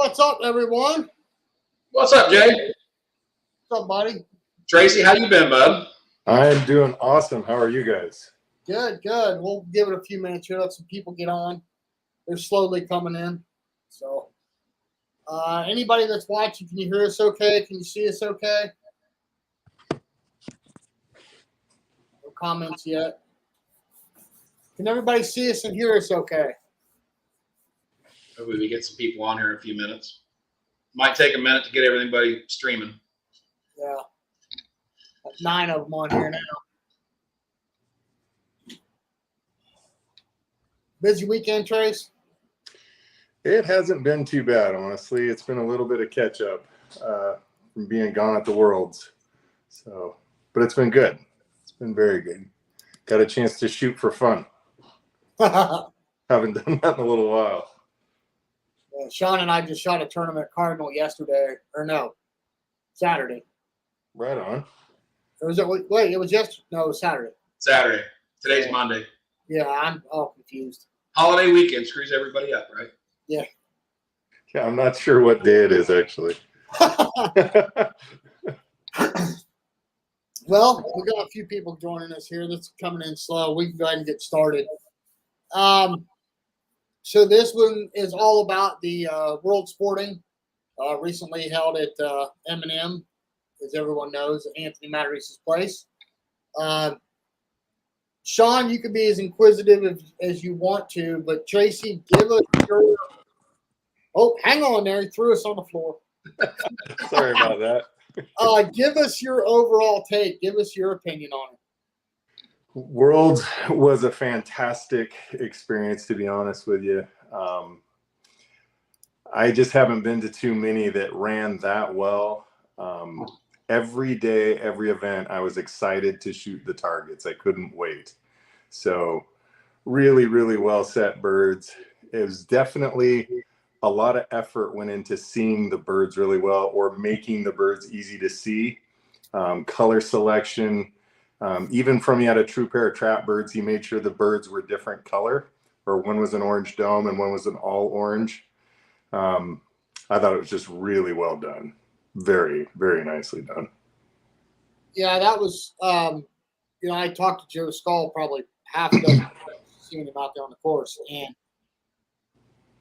What's up, everyone? What's up, Jay? What's up, buddy? Tracy, how you been, bud? I'm doing awesome. How are you guys? Good, good. We'll give it a few minutes here. Let some people get on. They're slowly coming in. So, anybody that's watching, can you hear us okay? Can you see us okay? No comments yet. Can everybody see us and hear us okay? Hopefully we get some people on here in a few minutes. Might take a minute to get everybody streaming. Yeah. 9 of them on here now. Busy weekend, Trace? It hasn't been too bad, honestly. It's been a little bit of catch up from being gone at the Worlds. So, but it's been good. It's been very good. Got a chance to shoot for fun. Haven't done that in a little while. Yeah, Sean and I just shot a tournament at Cardinal yesterday, or no, Saturday. Right on. Or was it, wait, it was yesterday? No, it was Saturday. Saturday. Today's Monday. Yeah, I'm all confused. Holiday weekend screws everybody up, right? Yeah. Yeah, I'm not sure what day it is, actually. Well, we got a few people joining us here. That's coming in slow. We can go ahead and get started. So this one is all about the World Sporting, recently held at M&M, as everyone knows, Anthony Matarese's place. Sean, you can be as inquisitive as you want to, but Tracy, give us your – oh, hang on there. He threw us on the floor. Sorry about that. Give us your overall take. Give us your opinion on it. Worlds was a fantastic experience, to be honest with you. I just haven't been to too many that ran that well. Every day, every event, I was excited to shoot the targets. I couldn't wait. So really, really well set birds. It was definitely a lot of effort went into seeing the birds really well or making the birds easy to see. Color selection, even from he had a true pair of trap birds, he made sure the birds were different color, or one was an orange dome and one was an all orange. I thought it was just really well done. Very, very nicely done. Yeah, that was, I talked to Joe Skull probably half a dozen times, seeing him out there on the course. And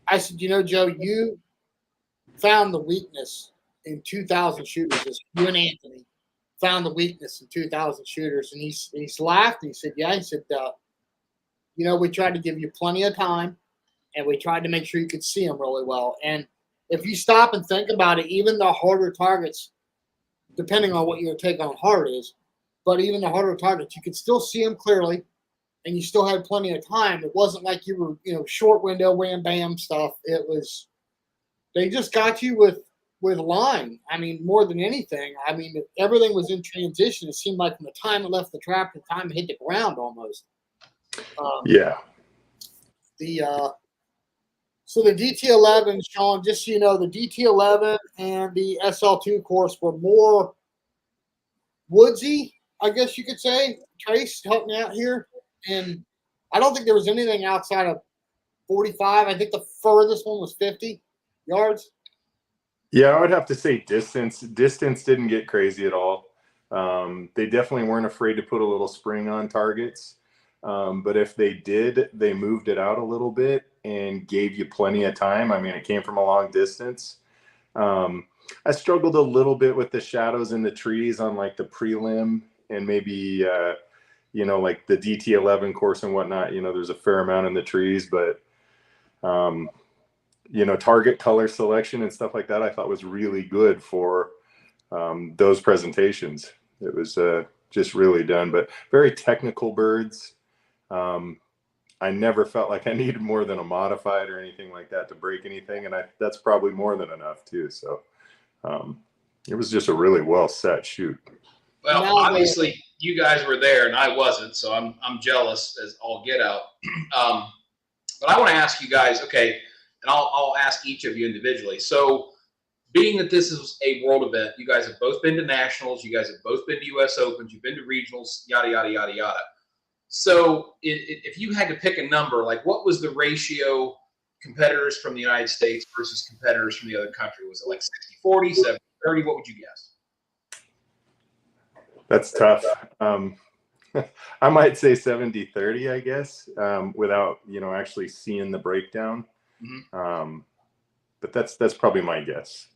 I said, Joe, you found the weakness in 2,000 shooters. You and Anthony found the weakness in 2,000 shooters. And he's laughed. And he said, yeah. He said, we tried to give you plenty of time, and we tried to make sure you could see them really well. And if you stop and think about it, even the harder targets, depending on what your take on hard is, but even the harder targets, you could still see them clearly, and you still had plenty of time. It wasn't like you were, short window, wham, bam stuff. It was, they just got you with line. I mean, more than anything. I mean, everything was in transition. It seemed like from the time it left the trap to the time it hit the ground almost. Yeah. So the DT11, Sean, just so you know, the DT11 and the SL2 course were more woodsy, I guess you could say. Trace, help me out here. And I don't think there was anything outside of 45. I think the furthest one was 50 yards. Yeah, I would have to say distance. Distance didn't get crazy at all. They definitely weren't afraid to put a little spring on targets. But if they did, they moved it out a little bit and gave you plenty of time. I mean, it came from a long distance. I struggled a little bit with the shadows in the trees on like the prelim and maybe, like the DT11 course and whatnot. There's a fair amount in the trees, but, target color selection and stuff like that, I thought was really good for those presentations. It was just really done, but very technical birds. I never felt like I needed more than a modified or anything like that to break anything. And that's probably more than enough too. So it was just a really well set shoot. Well, obviously you guys were there and I wasn't, so I'm jealous as all get out. But I want to ask you guys, okay, and I'll ask each of you individually. So being that this is a world event, you guys have both been to nationals, you guys have both been to US Opens, you've been to regionals, yada, yada, yada, yada. So if you had to pick a number, like what was the ratio competitors from the United States versus competitors from the other country? Was it like 60-40, 70-30? What would you guess? That's tough. I might say 70-30, I guess, without, actually seeing the breakdown. Mm-hmm. But that's probably my guess.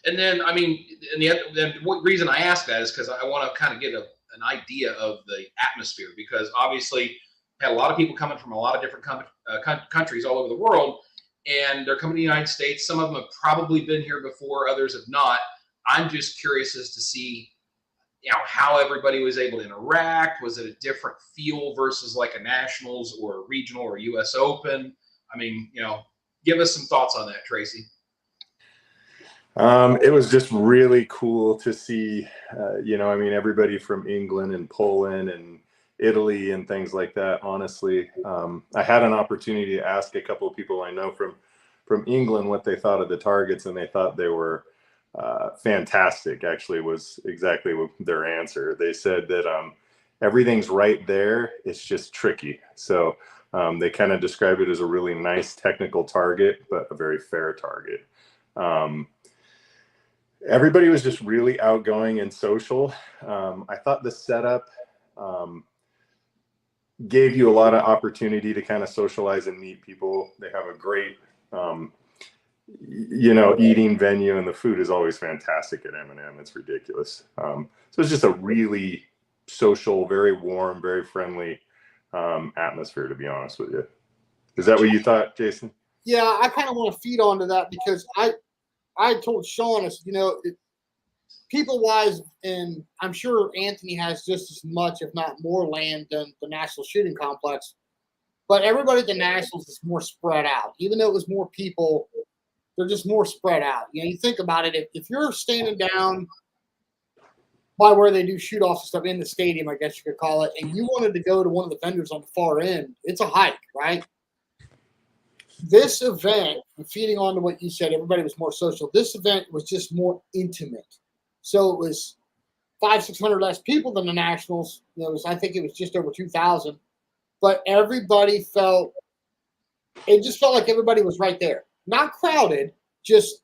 And then, I mean, the reason I ask that is because I want to kind of get an idea of the atmosphere, because obviously had a lot of people coming from a lot of different countries all over the world, and they're coming to the United States. Some of them have probably been here before, others have not. I'm just curious as to see, how everybody was able to interact. Was it a different feel versus like a nationals or a regional or US Open? I mean, give us some thoughts on that, Tracy. It was just really cool to see, everybody from England and Poland and Italy and things like that. Honestly, I had an opportunity to ask a couple of people I know from England what they thought of the targets, and they thought they were fantastic. Actually, was exactly their answer. They said that everything's right there. It's just tricky. So they kind of described it as a really nice technical target, but a very fair target. Everybody was just really outgoing and social. I thought the setup gave you a lot of opportunity to kind of socialize and meet people. They have a great, eating venue, and the food is always fantastic at M&M. It's ridiculous. So it's just a really social, very warm, very friendly atmosphere, to be honest with you. Is that what you thought, Jason? Yeah, I kind of want to feed onto that, because I told Sean, people-wise, and I'm sure Anthony has just as much, if not more, land than the National Shooting Complex. But everybody at the Nationals is more spread out. Even though it was more people, they're just more spread out. You think about it, if you're standing down by where they do shoot-offs and stuff in the stadium, I guess you could call it, and you wanted to go to one of the vendors on the far end, it's a hike, right? This event, feeding on to what you said, everybody was more social. This event was just more intimate. So it was 500-600 less people than the Nationals. I think it was just over 2,000. But everybody just felt like everybody was right there. Not crowded, just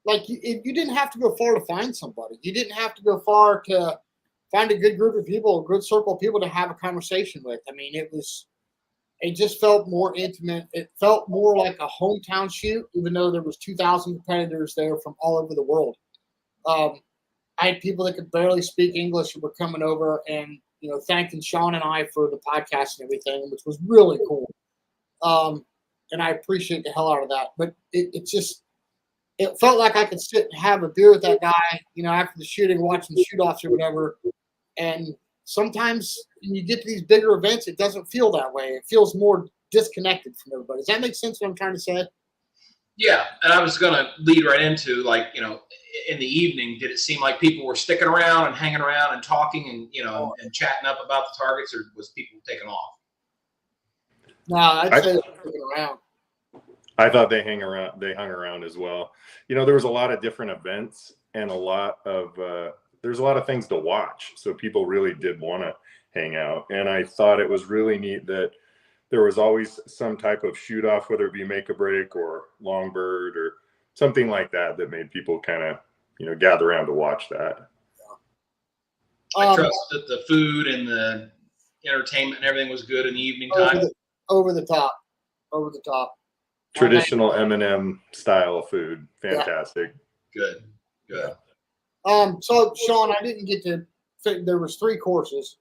like you didn't have to go far to find somebody. You didn't have to go far to find a good group of people, a good circle of people to have a conversation with. I mean, it just felt more intimate. It felt more like a hometown shoot, even though there was 2,000 competitors there from all over the world. I had people that could barely speak English who were coming over and, thanking Sean and I for the podcast and everything, which was really cool. And I appreciate the hell out of that. But it felt like I could sit and have a beer with that guy, after the shooting, watching the shoot-offs or whatever. And sometimes when you get to these bigger events, it doesn't feel that way. It feels more disconnected from everybody. Does that make sense what I'm trying to say? Yeah, and I was going to lead right into, in the evening, did it seem like people were sticking around and hanging around and talking and, and chatting up about the targets, or was people taking off? No, I'd say they're sticking around. I thought they hung around as well. There was a lot of different events and there's a lot of things to watch. So people really did want to hang out. And I thought it was really neat that there was always some type of shoot off, whether it be make a break or long bird or something like that made people kind of, gather around to watch that. I trust that the food and the entertainment and everything was good in the evening time. Over the top. Traditional M&M style of food. Fantastic. Yeah. Good. So Sean, I didn't get to. There was 3 courses.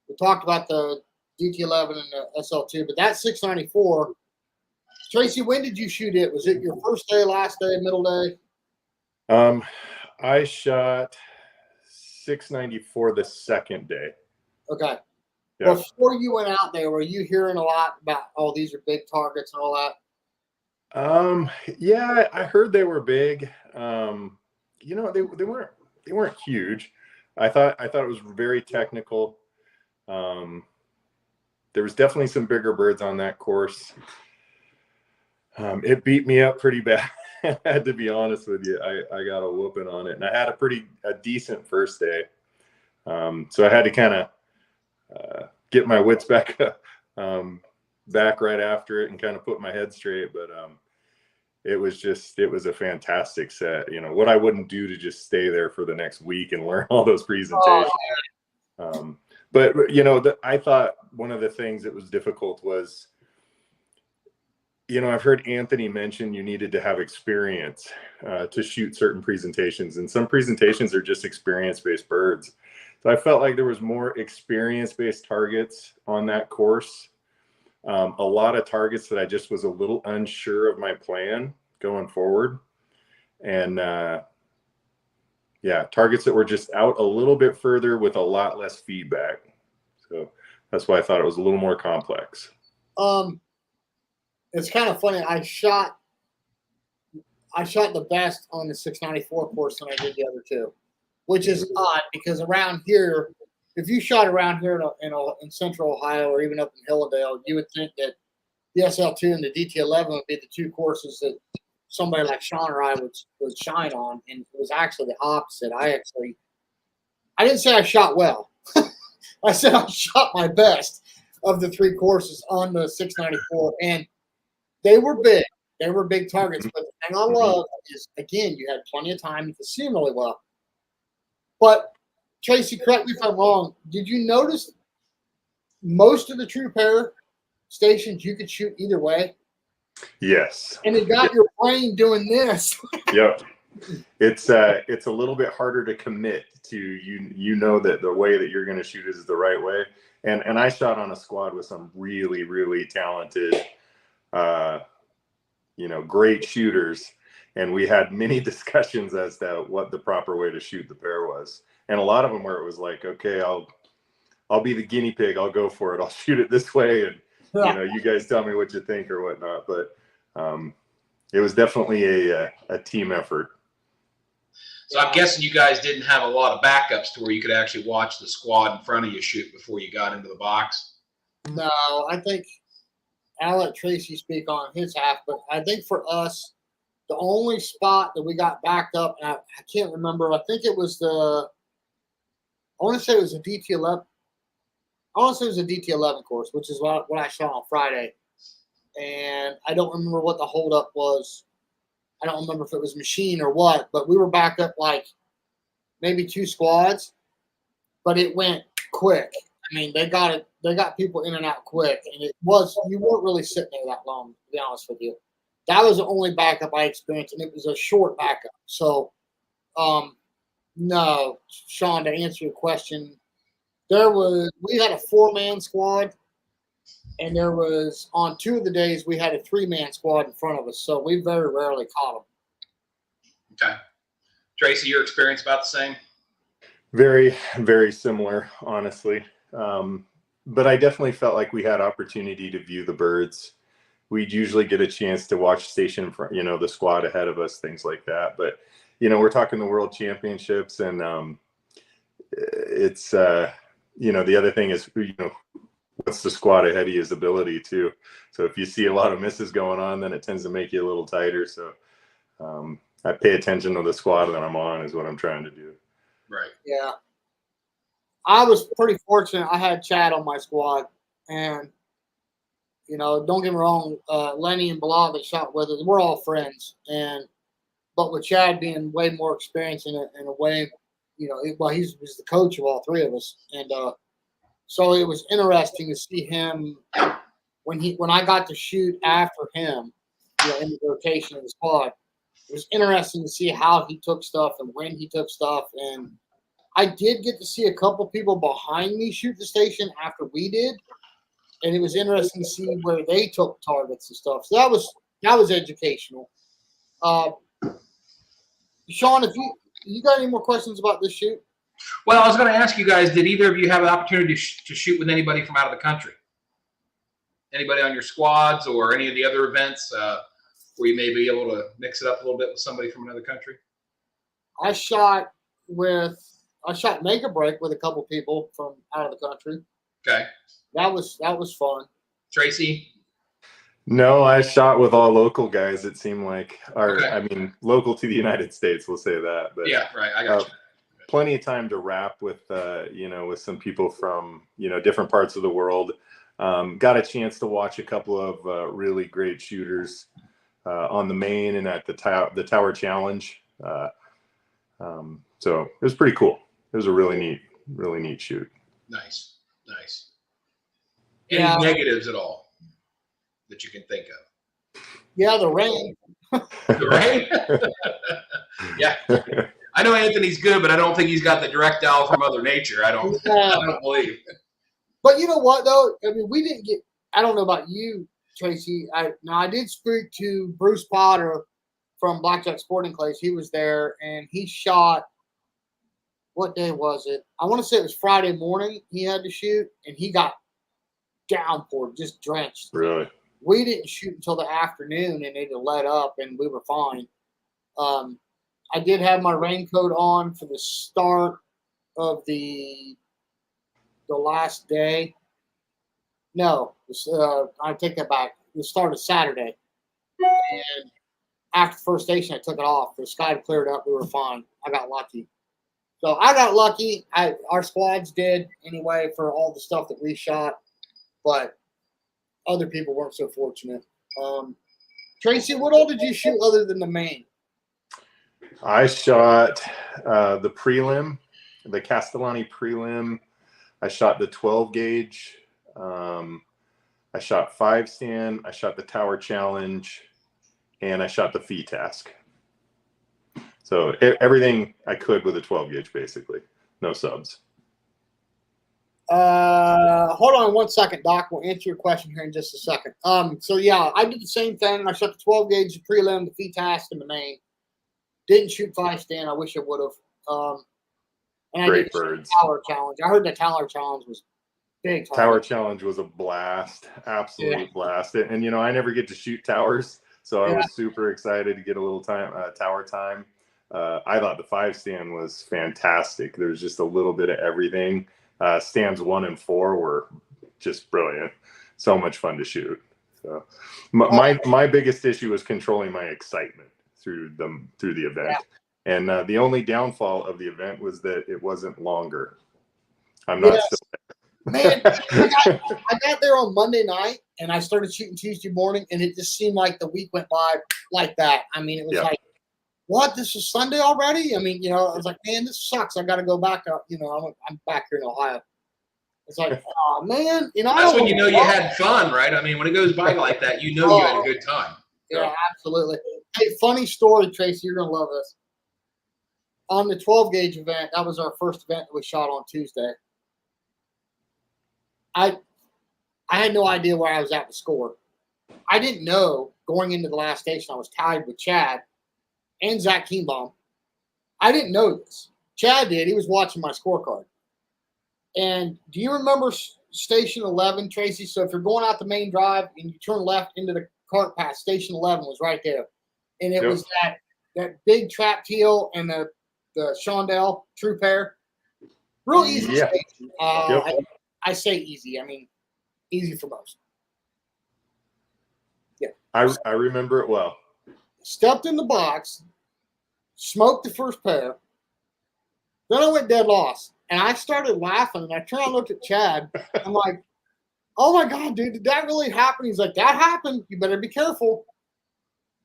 We talked about the DT11 and the SL2, but that 694. Tracy, when did you shoot it? Was it your first day, last day, middle day? I shot 694 the second day. Okay. Yeah. Before you went out there, were you hearing a lot about, these are big targets and all that? Yeah, I heard they were big. They weren't huge. I thought it was very technical. There was definitely some bigger birds on that course. It beat me up pretty bad. I had to be honest with you. I got a whooping on it, and I had a decent first day. So I had to kind of get my wits back right after it and kind of put my head straight. But it was a fantastic set. You know, what I wouldn't do to just stay there for the next week and learn all those presentations. But you know, I thought one of the things that was difficult was, you know, I've heard Anthony mention you needed to have experience to shoot certain presentations, and some presentations are just experience-based birds. So I felt like there was more experience-based targets on that course. A lot of targets that I just was a little unsure of my plan going forward. And yeah, targets that were just out a little bit further with a lot less feedback. So that's why I thought it was a little more complex. It's kind of funny. I shot the best on the 694 course than I did the other two, which is odd because around here, if you shot around here in Central Ohio or even up in Hilldale, you would think that the SL2 and the DT11 would be the two courses that somebody like Sean or I would shine on, and it was actually the opposite. I didn't say I shot well. I said I shot my best of the three courses on the 694, and they were big. They were big targets. But the thing I love is, again, you had plenty of time. You could see them really well. But, Tracy, correct me if I'm wrong. Did you notice most of the true pair stations you could shoot either way? Yes. And it got your brain doing this. Yep. It's a little bit harder to commit to, you know, that the way that you're going to shoot is the right way. And I shot on a squad with some really, really talented, you know, great shooters. And we had many discussions as to what the proper way to shoot the pair was. And a lot of them where it was like, okay, I'll be the guinea pig. I'll go for it. I'll shoot it this way. And, you know, you guys tell me what you think or whatnot. But it was definitely a team effort. So I'm guessing you guys didn't have a lot of backups to where you could actually watch the squad in front of you shoot before you got into the box. No, I think I'll let Tracy speak on his half, but I think for us, the only spot that we got backed up, and I can't remember. I think it was I want to say it was a DT11. I want to say it was a DT11 course, which is what I shot on Friday. And I don't remember what the holdup was. I don't remember if it was machine or what, but we were backed up like maybe two squads, but it went quick. I mean, they got people in and out quick, and you weren't really sitting there that long, to be honest with you. That was the only backup I experienced, and it was a short backup. So, no, Sean, to answer your question, we had a 4-man squad, and there was, on 2 of the days, we had a 3-man squad in front of us. So we very rarely caught them. Okay. Tracy, your experience about the same? Very, very similar, honestly. But I definitely felt like we had opportunity to view the birds. We'd usually get a chance to watch station, you know, the squad ahead of us, things like that. But, you know, we're talking the World Championships, and it's, you know, the other thing is, you know, what's the squad ahead of you's ability too. So if you see a lot of misses going on, then it tends to make you a little tighter. So I pay attention to the squad that I'm on is what I'm trying to do. Right. Yeah. I was pretty fortunate. I had Chad on my squad, and, you know, don't get me wrong, Lenny and Bilal that shot with us, we're all friends. But with Chad being way more experienced in a way, you know, he's the coach of all three of us. And so it was interesting to see him when I got to shoot after him, you know, in the rotation of the squad. It was interesting to see how he took stuff and when he took stuff. And I did get to see a couple people behind me shoot the station after we did. And it was interesting to see where they took targets and stuff. So that was educational. Sean, if you got any more questions about this shoot? Well, I was going to ask you guys, did either of you have an opportunity to shoot with anybody from out of the country? Anybody on your squads or any of the other events where you may be able to mix it up a little bit with somebody from another country? I shot Make a Break with a couple people from out of the country. Okay. That was fun. Tracy? No, I shot with all local guys. It seemed like, Okay. I mean, local to the United States, we'll say that. But Yeah, right. I got you. Plenty of time to rap with, you know, with some people from, you know, different parts of the world. Got a chance to watch a couple of really great shooters on the main and at the tower challenge. So it was pretty cool. It was a really neat shoot. Nice. Any Yeah. negatives at all that you can think of? Yeah, the rain. The rain? Yeah. I know Anthony's good, but I don't think he's got the direct out from Mother Nature. I don't believe. But you know what, though? I mean, we didn't get – I don't know about you, Tracy. I did speak to Bruce Potter from Blackjack Sporting Clays. He was there, and he shot – what day was it? I want to say it was Friday morning he had to shoot, and he got downpoured, just drenched. Really? We didn't shoot until the afternoon, and it had let up, and we were fine. I did have my raincoat on for the start of the last day. No, I take that back. The start of Saturday. And after the first station, I took it off. The sky had cleared up. We were fine. I got lucky. So I got lucky. Our squads did anyway for all the stuff that we shot. But other people weren't so fortunate. Tracy, what all did you shoot other than the main? I shot the prelim, the Castellani prelim. I shot the 12 gauge. I shot 5-stand. I shot the tower challenge, and I shot the fee task. So everything I could with a 12 gauge, basically. No subs. Hold on one second, Doc. We'll answer your question here in just a second. So yeah, I did the same thing. I shot the 12 gauge, the prelim, the fee task, and the main. Didn't shoot 5-stand. I wish I would have. And Great I did birds. Tower challenge. I heard the tower challenge was big. Tower challenge was a blast, absolute blast. And I never get to shoot towers, so I was super excited to get a little tower time. I thought the 5-stand was fantastic. There was just a little bit of everything. Stands 1 and 4 were just brilliant. So much fun to shoot. So my biggest issue was controlling my excitement through the event. And the only downfall of the event was that it wasn't longer. I'm not still there. Man, I got there on Monday night, and I started shooting Tuesday morning, and it just seemed like the week went by like that. I mean, it was like, what? This is Sunday already? I mean, I was like, man, this sucks. I got to go back up. I'm back here in Ohio. It's like, oh, man. That's when you had fun, right? I mean, when it goes by like that, you had a good time. Yeah, absolutely. Hey, funny story, Tracy. You're going to love this. On the 12 gauge event, that was our first event that we shot on Tuesday. I had no idea where I was at to score. I didn't know going into the last station I was tied with Chad and Zach Keenbaum. I didn't know this. Chad did. He was watching my scorecard. And do you remember Station 11, Tracy? So if you're going out the main drive and you turn left into the cart path, Station 11 was right there. And it was that big trap teal and the Shondell true pair. Real easy station. I say easy. I mean, easy for most. Yeah. I remember it well. Stepped in the box, smoked the first pair. Then I went dead lost. And I started laughing. And I turned and looked at Chad. I'm like, oh, my God, dude, did that really happen? He's like, that happened. You better be careful.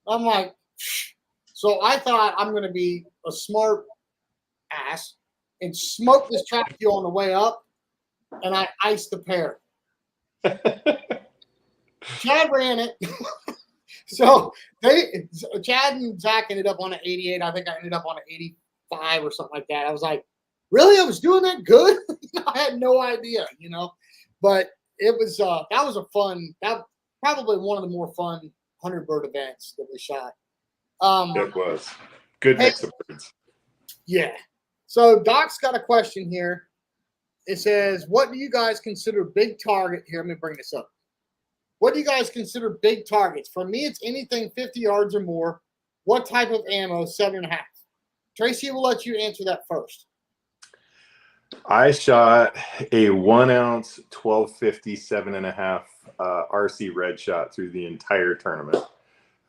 I'm like, so I thought I'm going to be a smart ass and smoke this trap teal on the way up. And I iced the pair. Chad ran it. So Chad and Zach ended up on an 88. I think I ended up on an 85 or something like that. I was like, really? I was doing that good? I had no idea, But it was that was a fun. That probably one of the more fun 100 bird events that we shot. It was good mix of birds. Yeah. So Doc's got a question here. It says, what do you guys consider big target? Here, let me bring this up. What do you guys consider big targets? For me, it's anything 50 yards or more. What type of ammo? 7.5. Tracy will let you answer that first. I shot a 1 ounce 1250 7.5 RC red shot through the entire tournament.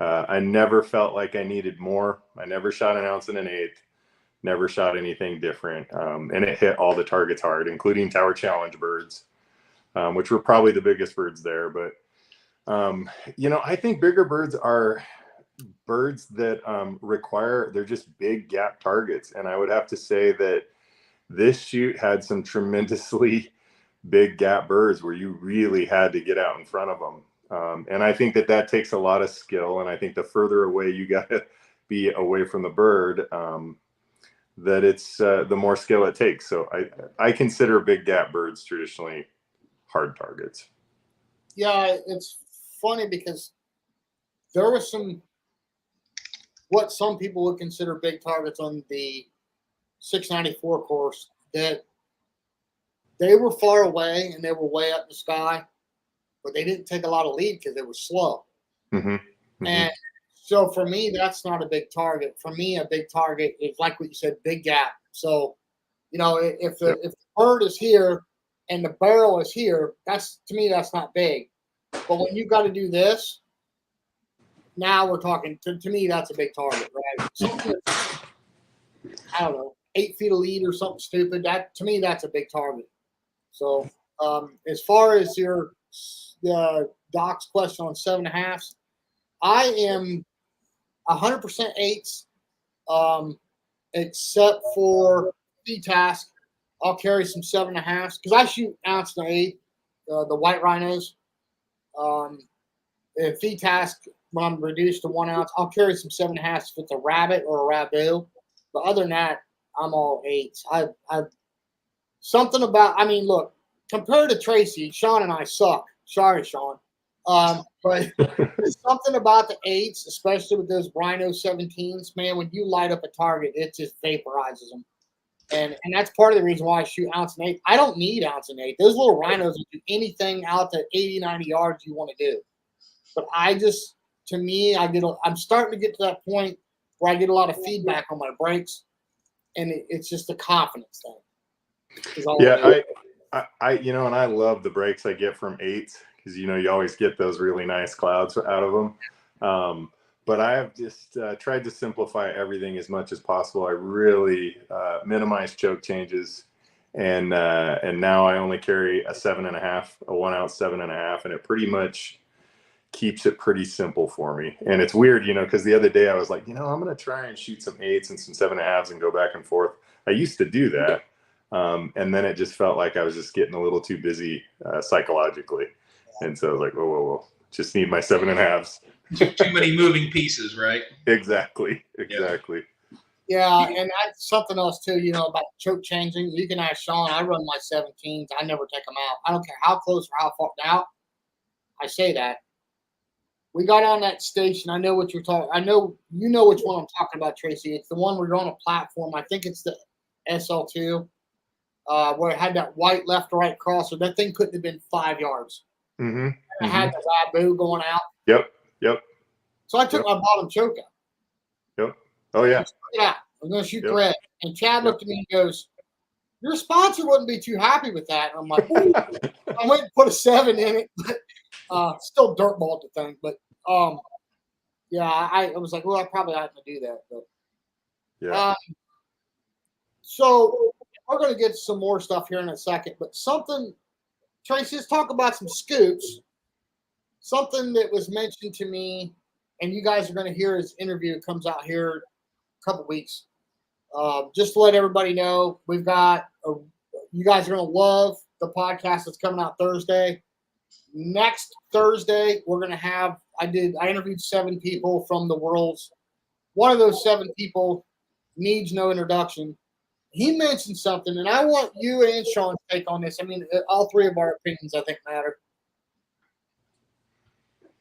I never felt like I needed more. I never shot 1 ounce and an eighth. Never shot anything different. And it hit all the targets hard, including tower challenge birds, which were probably the biggest birds there. But, I think bigger birds are birds that they're just big gap targets. And I would have to say that this shoot had some tremendously big gap birds where you really had to get out in front of them. And I think that takes a lot of skill. And I think the further away you got to be away from the bird, that it's the more skill it takes. So I consider big gap birds traditionally hard targets. Yeah, it's funny because there was what some people would consider big targets on the 694 course that they were far away and they were way up in the sky, but they didn't take a lot of lead because they were slow. Mm-hmm. Mm-hmm. And so for me, that's not a big target. For me, a big target is like what you said, big gap. So, if the bird is here and the barrel is here, to me, that's not big. But when you got to do this, now we're talking. To me, that's a big target, right? Something I don't know, 8 feet of lead or something stupid. That to me, that's a big target. So, as far as your Doc's question on 7.5s, I am 100% eights, except for feed task. I'll carry some 7.5s because I shoot ounce and 1/8, the white rhinos. If feed task, when I'm reduced to 1 ounce, I'll carry some 7.5s if it's a rabbit or a rabu. But other than that, I'm all eights. I something about. I mean, look, compared to Tracy, Sean and I suck. Sorry, Sean. But there's something about the eights, especially with those Rhino 17s, man. When you light up a target, it just vaporizes them. And that's part of the reason why I shoot ounce and 8. I don't need ounce and 8. Those little rhinos will do anything out to 80, 90 yards you want to do. But I'm starting to get to that point where I get a lot of feedback on my brakes, and it's just a confidence thing. Yeah, I and I love the brakes I get from 8s because you always get those really nice clouds out of them. But I have just tried to simplify everything as much as possible. I really minimize choke changes, and now I only carry a 7.5, a 1 ounce 7.5, and it pretty much keeps it pretty simple for me. And it's weird, because the other day I was like, I'm going to try and shoot some 8s and some 7.5s and go back and forth. I used to do that. And then it just felt like I was just getting a little too busy psychologically. And so I was like, whoa. Just need my 7.5s. Too many moving pieces, right? Exactly. Yeah, and that's something else too, about choke changing. You can ask Sean. I run my 17s. I never take them out. I don't care how close or how far out. I say that. We got on that station. I know what you're talking. I know you know which one I'm talking about, Tracy. It's the one where you're on a platform. I think it's the SL2, where it had that white left to right crosser. That thing couldn't have been 5 yards. Mm-hmm. It had the rabu going out. Yep. So I took my bottom choke out. Yep. Oh yeah. Yeah, I'm going to shoot the red. And Chad looked at me and goes, "Your sponsor wouldn't be too happy with that." And I'm like, I went and put a 7 in it, but still dirtballed the thing. But yeah, I was like, well, I probably oughtn't to do that. But yeah. So we're going to get some more stuff here in a second. But something, Tracy, let's talk about some scoops. Something that was mentioned to me, and you guys are going to hear his interview. It comes out here in a couple weeks. Just to let everybody know, you guys are going to love the podcast that's coming out Thursday. Next Thursday, we're going to have, I interviewed 7 people from the world's. One of those 7 people needs no introduction. He mentioned something, and I want you and Sean to take on this. I mean, all 3 of our opinions, I think, matter.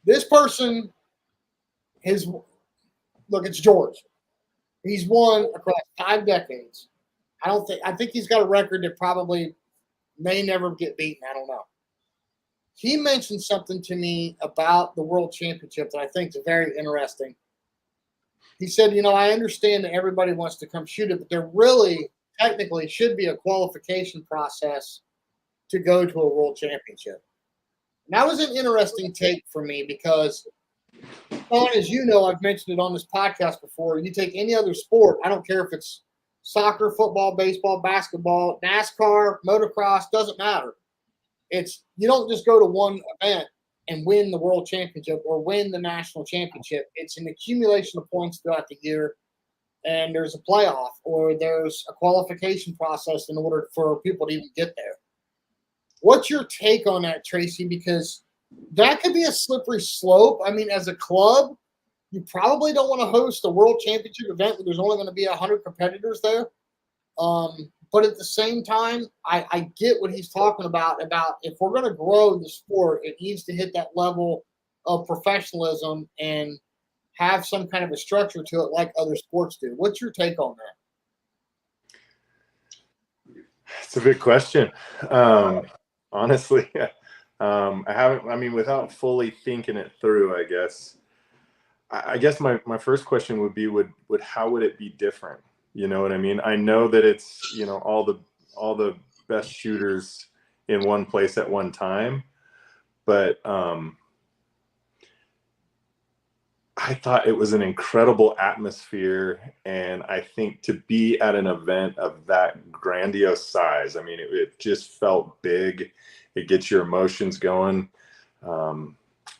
This person it's George. He's won across 5 decades. I think he's got a record that probably may never get beaten. I don't know. He mentioned something to me about the World Championship that I think is very interesting. He said, I understand that everybody wants to come shoot it, but there really technically should be a qualification process to go to a World Championship. And that was an interesting take for me because, as you know, I've mentioned it on this podcast before. You take any other sport, I don't care if it's soccer, football, baseball, basketball, NASCAR, motocross, doesn't matter. You don't just go to one event and win the world championship or win the national championship. It's an accumulation of points throughout the year, and there's a playoff or there's a qualification process in order for people to even get there. What's your take on that, Tracy? Because that could be a slippery slope. I mean, as a club, you probably don't want to host a world championship event where there's only going to be 100 competitors there. But at the same time, I get what he's talking about if we're going to grow the sport, it needs to hit that level of professionalism and have some kind of a structure to it like other sports do. What's your take on that? It's a big question. Honestly, I mean, without fully thinking it through, I guess my first question would be, how would it be different? You know what I mean? I know that it's, all the best shooters in one place at one time, but I thought it was an incredible atmosphere, and I think to be at an event of that grandiose size, I mean, it just felt big. It gets your emotions going. I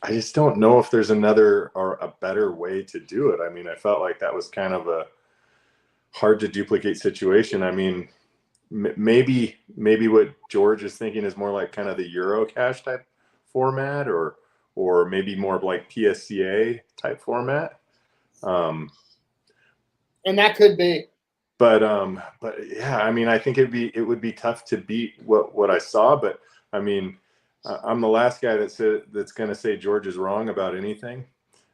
just don't know if there's another or a better way to do it. I mean, I felt like that was kind of a hard to duplicate situation. I mean, maybe what George is thinking is more like kind of the Eurocash type format, or maybe more of like PSCA type format. And that could be. But yeah, I mean, I think it would be tough to beat what I saw. But I mean, I'm the last guy that's going to say George is wrong about anything.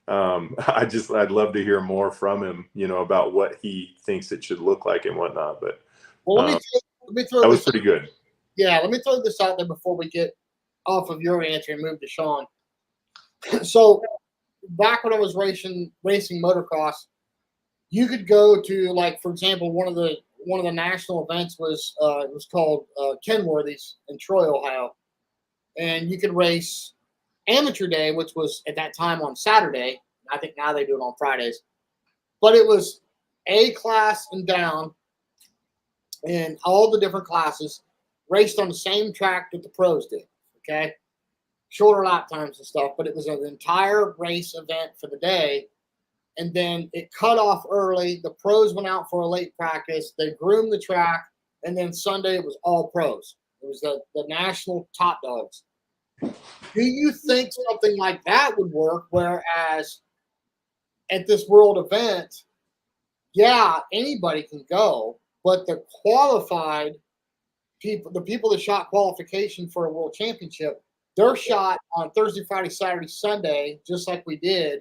I'd love to hear more from him, about what he thinks it should look like and whatnot. But well, let me throw that was pretty good. Yeah, let me throw this out there before we get off of your answer and move to Sean. So back when I was racing motocross, you could go to, like, for example, one of the national events was it was called Kenworthy's in Troy, Ohio, and you could race Amateur Day, which was at that time on Saturday. I think now they do it on Fridays, but it was A class and down, and all the different classes raced on the same track that the pros did. Okay, shorter lap times and stuff, but it was an entire race event for the day. And then it cut off early. The pros went out for a late practice. They groomed the track. And then Sunday it was all pros. It was the national top dogs. Do you think something like that would work? Whereas at this world event, yeah, anybody can go, but the qualified people, the people that shot qualification for a world championship, they're shot on Thursday, Friday, Saturday, Sunday, just like we did,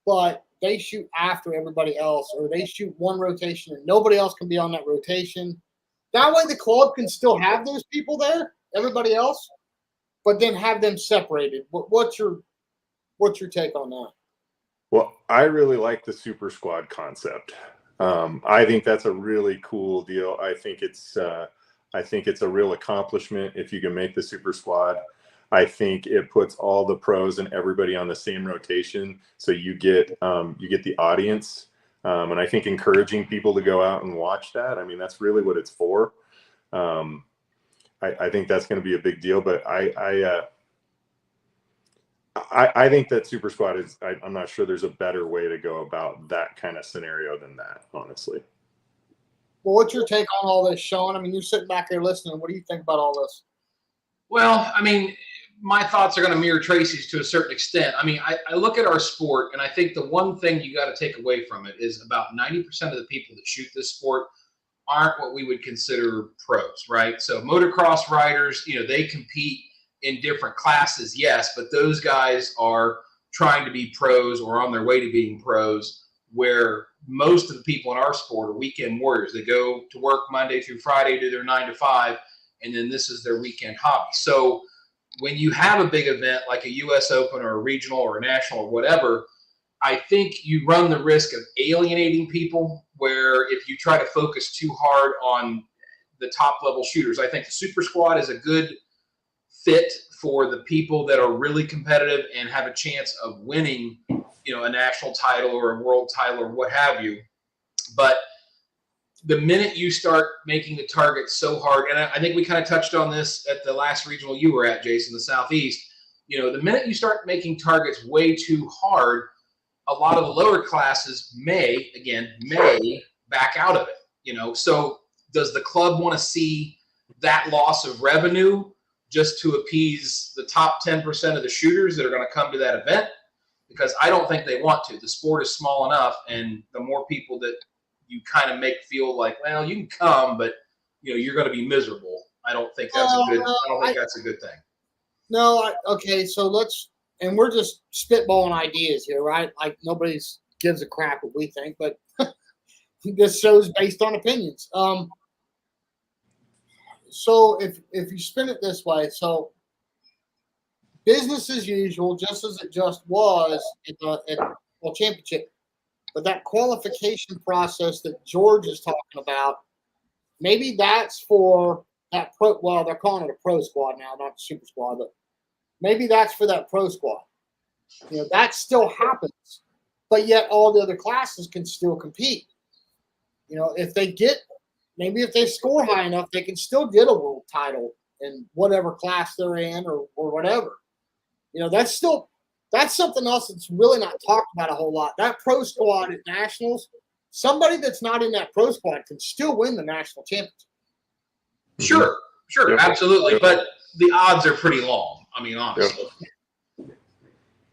but they shoot after everybody else, or they shoot one rotation and nobody else can be on that rotation. That way the club can still have those people there, everybody else, but then have them separated. What's your take on that? Well, I really like the super squad concept. I think that's a really cool deal. I think it's a real accomplishment if you can make the super squad. I think it puts all the pros and everybody on the same rotation, so you get the audience, and I think encouraging people to go out and watch that. I mean, that's really what it's for. I think that's going to be a big deal, but I think that super squad is. I'm not sure there's a better way to go about that kind of scenario than that, honestly. Well, what's your take on all this, Sean? I mean, you're sitting back there listening. What do you think about all this? Well, I mean, my thoughts are going to mirror Tracy's to a certain extent. I mean, I look at our sport, and I think the one thing you got to take away from it is about 90% of the people that shoot this sport aren't what we would consider pros, right? So motocross riders, they compete in different classes, yes, but those guys are trying to be pros or on their way to being pros, where most of the people in our sport are weekend warriors. They go to work Monday through Friday, do their 9 to 5, and then this is their weekend hobby. So when you have a big event like a US Open or a regional or a national or whatever, I think you run the risk of alienating people, where if you try to focus too hard on the top level shooters. I think the super squad is a good fit for the people that are really competitive and have a chance of winning, a national title or a world title or what have you. But the minute you start making the target so hard, and I think we kind of touched on this at the last regional you were at, Jason, the Southeast, The minute you start making targets way too hard, a lot of the lower classes may back out of it. So does the club want to see that loss of revenue just to appease the top 10% of the shooters that are going to come to that event? Because I don't think they want to. The sport is small enough, and the more people that you kind of make feel like, well, you can come, but you're going to be miserable. I don't think that's a good thing. No, okay, so and we're just spitballing ideas here, right? Like nobody gives a crap what we think, but this show's based on opinions. So if you spin it this way, so business as usual, just as it just was at the World Championship, but that qualification process that George is talking about, maybe that's for that pro. Well, they're calling it a pro squad now, not the super squad, but maybe that's for that pro squad. That still happens, but yet all the other classes can still compete. If they score high enough, they can still get a world title in whatever class they're in or whatever. That's something else that's really not talked about a whole lot. That pro squad at nationals, somebody that's not in that pro squad can still win the national championship. Sure, absolutely. But the odds are pretty long. I mean, honestly.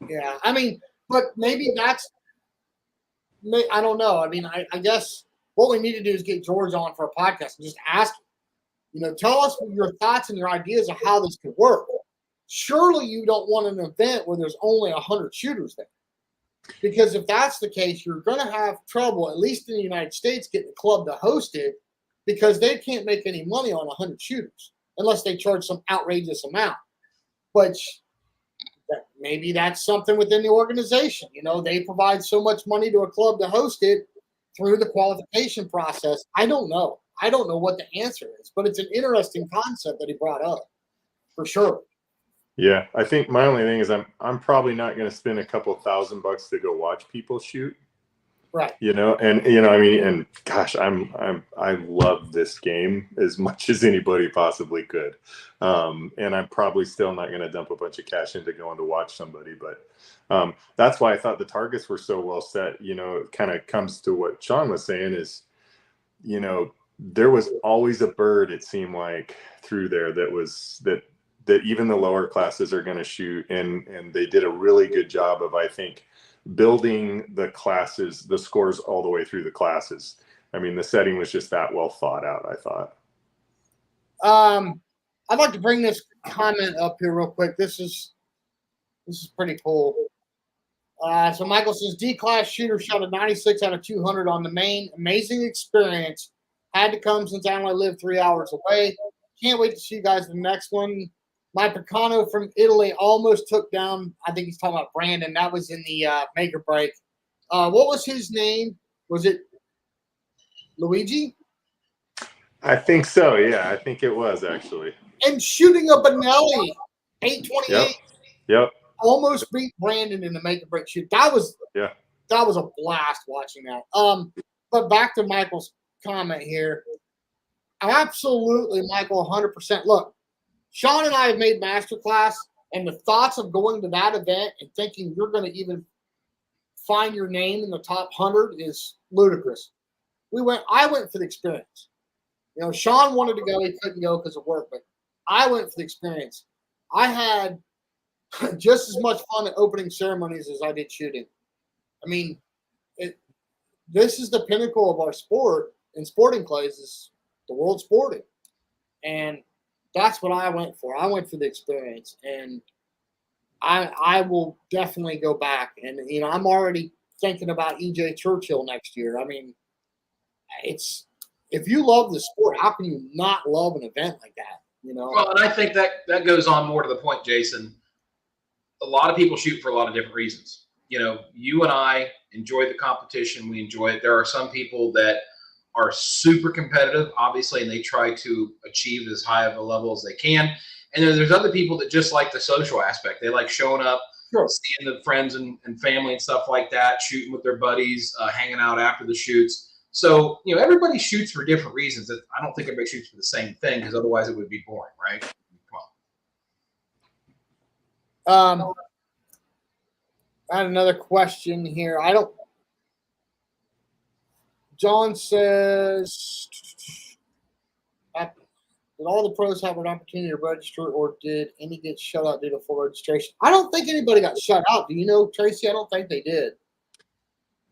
Yeah, but maybe I don't know. I guess what we need to do is get George on for a podcast and just ask him, tell us your thoughts and your ideas of how this could work. Surely you don't want an event where there's only 100 shooters there. Because if that's the case, you're going to have trouble, at least in the United States, getting the club to host it because they can't make any money on 100 shooters unless they charge some outrageous amount. But maybe that's something within the organization. They provide so much money to a club to host it through the qualification process. I don't know. I don't know what the answer is, but it's an interesting concept that he brought up for sure. Yeah, I think my only thing is I'm probably not going to spend a couple $1,000 to go watch people shoot. Right. And gosh, I love this game as much as anybody possibly could. And I'm probably still not going to dump a bunch of cash into going to watch somebody, but that's why I thought the targets were so well set. It kind of comes to what Sean was saying is, there was always a bird, it seemed like, through there that even the lower classes are going to shoot. And they did a really good job of, I think, building the classes, the scores all the way through the classes. The setting was just that well thought out, I thought. I'd like to bring this comment up here real quick. This is pretty cool. So Michael says, D-class shooter shot a 96 out of 200 on the main. Amazing experience. Had to come since I only live 3 hours away. Can't wait to see you guys in the next one. My Picano from Italy almost took down, I think he's talking about Brandon. That was in the make or break. What was his name? Was it Luigi? I think so, yeah. I think it was, actually. And shooting a Benelli, 828. Yep. Almost beat Brandon in the make or break shoot. That was a blast watching that. But back to Michael's comment here. Absolutely, Michael, 100%. Look, Sean and I have made masterclass, and the thoughts of going to that event and thinking you're going to even find your name in the top 100 is ludicrous. I went for the experience. Sean wanted to go. He couldn't go because of work, but I went for the experience. I had just as much fun at opening ceremonies as I did shooting. This is the pinnacle of our sport in sporting clays is the world sporting. And that's what I went for. I went for the experience, and I will definitely go back. And I'm already thinking about EJ Churchill next year. If you love the sport, how can you not love an event like that? Well, and I think that goes on more to the point, Jason. A lot of people shoot for a lot of different reasons. You and I enjoy the competition. We enjoy it. There are some people that are super competitive, obviously, and they try to achieve as high of a level as they can. And then there's other people that just like the social aspect. They like showing up, seeing the friends and family and stuff like that, shooting with their buddies, hanging out after the shoots. So, everybody shoots for different reasons. I don't think everybody shoots for the same thing because otherwise it would be boring, right? I had another question here. John says, did all the pros have an opportunity to register, or did any get shut out due to full registration? I don't think anybody got shut out. Do you know, Tracy? I don't think they did.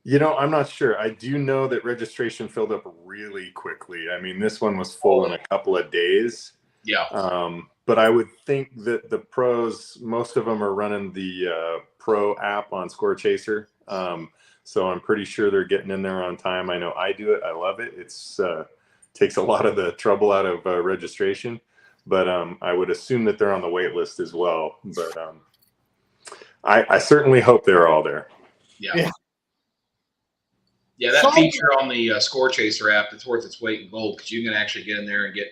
I'm not sure. I do know that registration filled up really quickly. I mean, this one was full in a couple of days. Yeah. But I would think that the pros, most of them are running the pro app on Score Chaser. So I'm pretty sure they're getting in there on time. I know I do it. I love it. It's takes a lot of the trouble out of registration. But I would assume that they're on the wait list as well. But I certainly hope they're all there. Yeah. Yeah, that feature on the Score Chaser app, it's worth its weight in gold because you can actually get in there and get,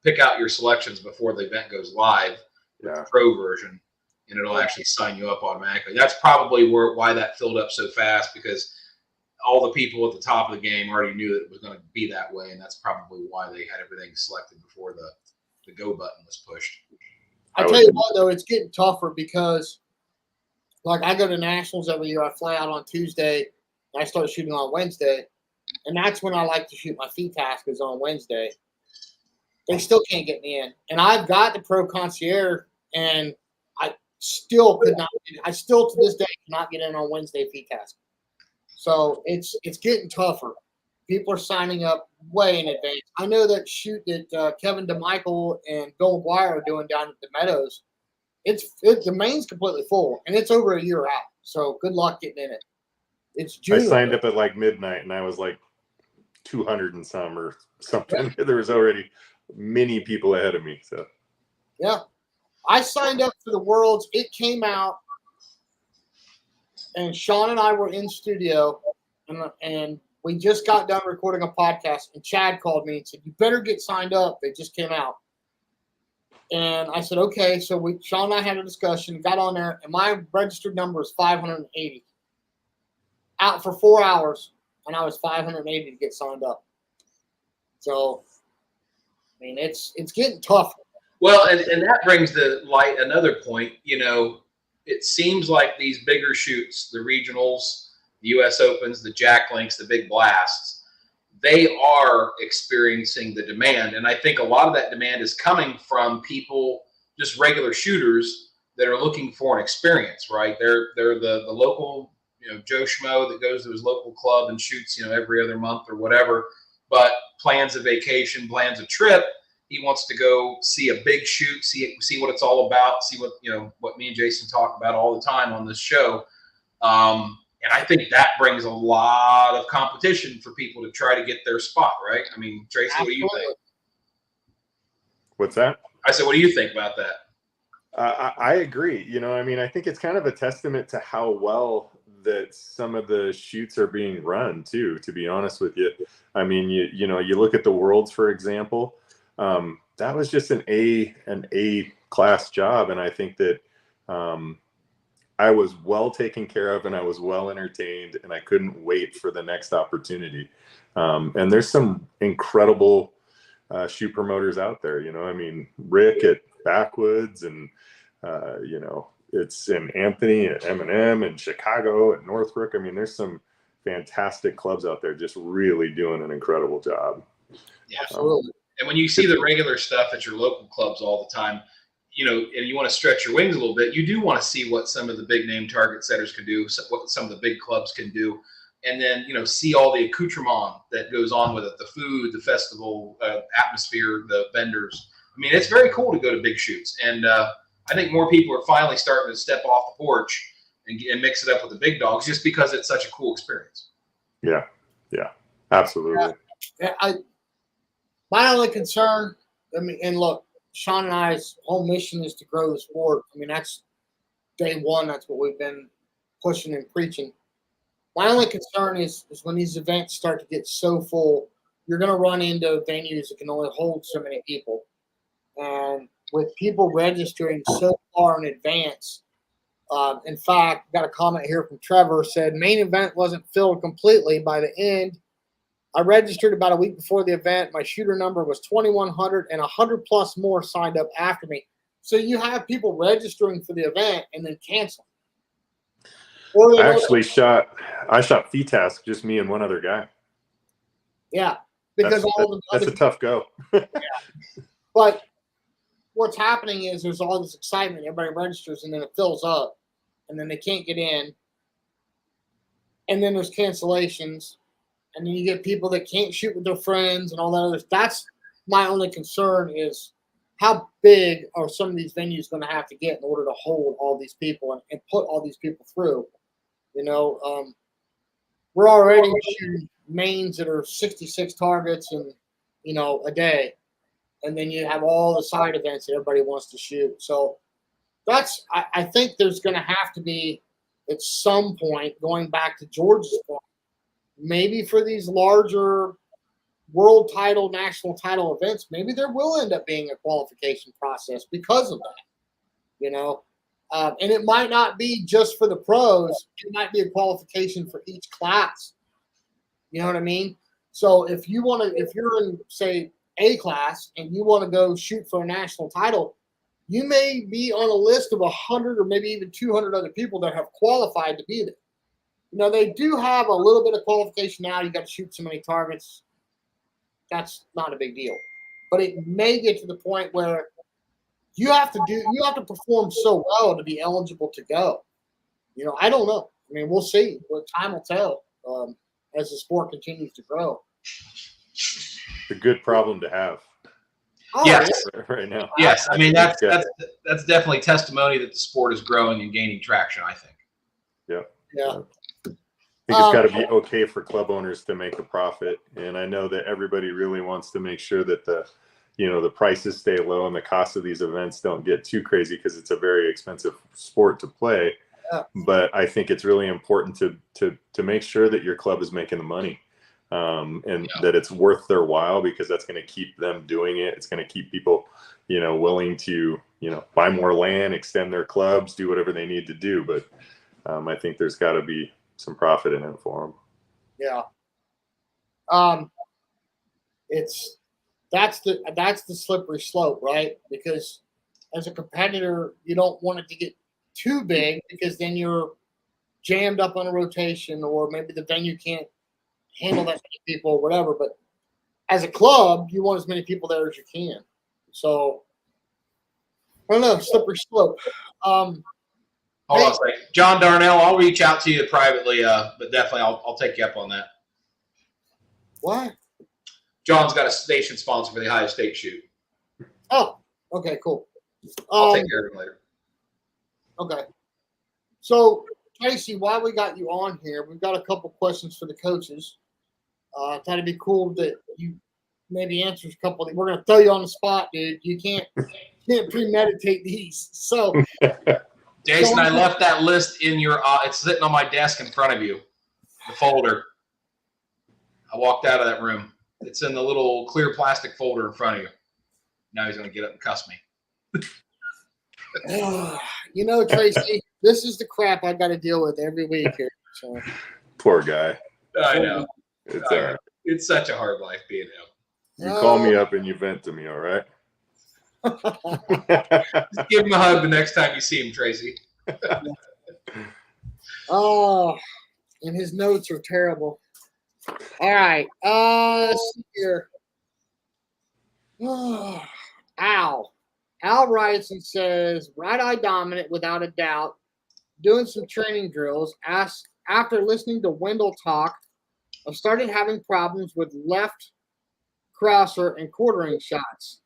pick out your selections before the event goes live with the pro version, and it'll actually sign you up automatically. That's probably why that filled up so fast, because all the people at the top of the game already knew that it was going to be that way, and that's probably why they had everything selected before the go button was pushed. I tell you what, though, it's getting tougher because, like, I go to nationals every year. I fly out on Tuesday. I start shooting on Wednesday, and that's when I like to shoot my feed task is on Wednesday. They still can't get me in, and I've got the pro concierge, and I still could not. I still to this day cannot get in on Wednesday feed task. So it's getting tougher. People are signing up way in advance. I know that shoot that Kevin DeMichael and Bill McGuire are doing down at the Meadows. The main's completely full, and it's over a year out. So good luck getting in it. It's June. I signed up at like midnight, and I was like 200 and some or something. Yeah. There was already many people ahead of me. So yeah, I signed up for the Worlds. It came out, and Sean and I were in studio, and we just got done recording a podcast. And Chad called me and said, "You better get signed up. They just came out." And I said, "Okay." So Sean and I had a discussion, got on there, and my registered number is 580. Out for 4 hours, and I was 580 to get signed up. So, I mean, it's getting tough. Well, and that brings to light another point. It seems like these bigger shoots, the regionals, the U.S. Opens, the Jack Links, the big blasts, they are experiencing the demand. And I think a lot of that demand is coming from people, just regular shooters that are looking for an experience, right? They're the local Joe Schmo that goes to his local club and shoots, every other month or whatever, but plans a vacation, plans a trip. He wants to go see a big shoot, see what it's all about, see what me and Jason talk about all the time on this show. And I think that brings a lot of competition for people to try to get their spot, right? I mean, Tracy, Absolutely. What do you think? What's that? I said, what do you think about that? I agree. I think it's kind of a testament to how well that some of the shoots are being run too, to be honest with you. I mean, you look at the Worlds, for example, that was just an A class job. And I think that I was well taken care of, and I was well entertained, and I couldn't wait for the next opportunity. And there's some incredible shoot promoters out there, Rick at Backwoods, and it's in Anthony at M&M and Chicago at Northbrook. I mean, there's some fantastic clubs out there just really doing an incredible job. Yeah, absolutely. And when you see the regular stuff at your local clubs all the time, and you want to stretch your wings a little bit, you do want to see what some of the big name target setters can do, what some of the big clubs can do. And then, see all the accoutrement that goes on with it, the food, the festival atmosphere, the vendors. I mean, it's very cool to go to big shoots. And I think more people are finally starting to step off the porch and mix it up with the big dogs just because it's such a cool experience. Yeah, absolutely. My only concern, and look, Sean and I's whole mission is to grow the sport. I mean, that's day one. That's what we've been pushing and preaching. My only concern is when these events start to get so full, you're going to run into venues that can only hold so many people. And with people registering so far in advance, in fact, got a comment here from Trevor, said main event wasn't filled completely by the end. I registered about a week before the event. My shooter number was 2,100, and 100 plus more signed up after me. So you have people registering for the event and then canceling. Or I shot FETASC, just me and one other guy. Yeah, because that's a tough go. Yeah. But what's happening is there's all this excitement. Everybody registers, and then it fills up, and then they can't get in. And then there's cancellations, and then you get people that can't shoot with their friends and all that other. That's my only concern is how big are some of these venues going to have to get in order to hold all these people and put all these people through. You know, we're already shooting mains that are 66 targets and, you know, a day. And then you have all the side events that everybody wants to shoot. So that's, I think there's going to have to be at some point, going back to George's point, maybe for these larger world title, national title events, maybe there will end up being a qualification process because of that, you know. And it might not be just for the pros. It might be a qualification for each class. You know what I mean? So if you want to, if you're in, say, A class and you want to go shoot for a national title, you may be on a list of 100 or maybe even 200 other people that have qualified to be there. You know, they do have a little bit of qualification now. You got to shoot so many targets. That's not a big deal. But it may get to the point where you have to perform so well to be eligible to go. You know, I don't know. I mean, we'll see. What time will tell as the sport continues to grow. It's a good problem to have. Oh, yes. Right now. Yes, I mean that's definitely testimony that the sport is growing and gaining traction, I think. Yeah. Yeah. I think it's got to be okay for club owners to make a profit, and I know that everybody really wants to make sure that the prices stay low and the cost of these events don't get too crazy because it's a very expensive sport to play. Yeah. But I think it's really important to make sure that your club is making the money. And that it's worth their while, because that's going to keep them doing it. It's going to keep people, willing to, buy more land, extend their clubs, do whatever they need to do. But I think there's got to be some profit in it for them. Yeah. That's the slippery slope, right? Because as a competitor, you don't want it to get too big, because then you're jammed up on a rotation, or maybe the venue can't handle that many people or whatever. But as a club, you want as many people there as you can. So I don't know, slippery slope. Hold on a second. John Darnell, I'll reach out to you privately, but definitely I'll take you up on that. What? John's got a station sponsor for the Ohio State shoot. Oh, okay, cool. I'll take care of him later. Okay. So, Tracy, while we got you on here, we've got a couple questions for the coaches. I thought it'd be cool that you maybe answer a couple. We're going to throw you on the spot, dude. You can't premeditate these. So, Jason, I left that list in your it's sitting on my desk in front of you, the folder. I walked out of that room. It's in the little clear plastic folder in front of you. Now he's going to get up and cuss me. Tracy, this is the crap I got to deal with every week here. So. Poor guy. I know. It's all right. It's such a hard life being him. You call me up and you vent to me, all right? Just give him a hug the next time you see him, Tracy. Oh, and his notes are terrible. All right. Let's see here. Al writes and says, right eye dominant without a doubt. Doing some training drills. After listening to Wendell talk, I've started having problems with left crosser and quartering shots.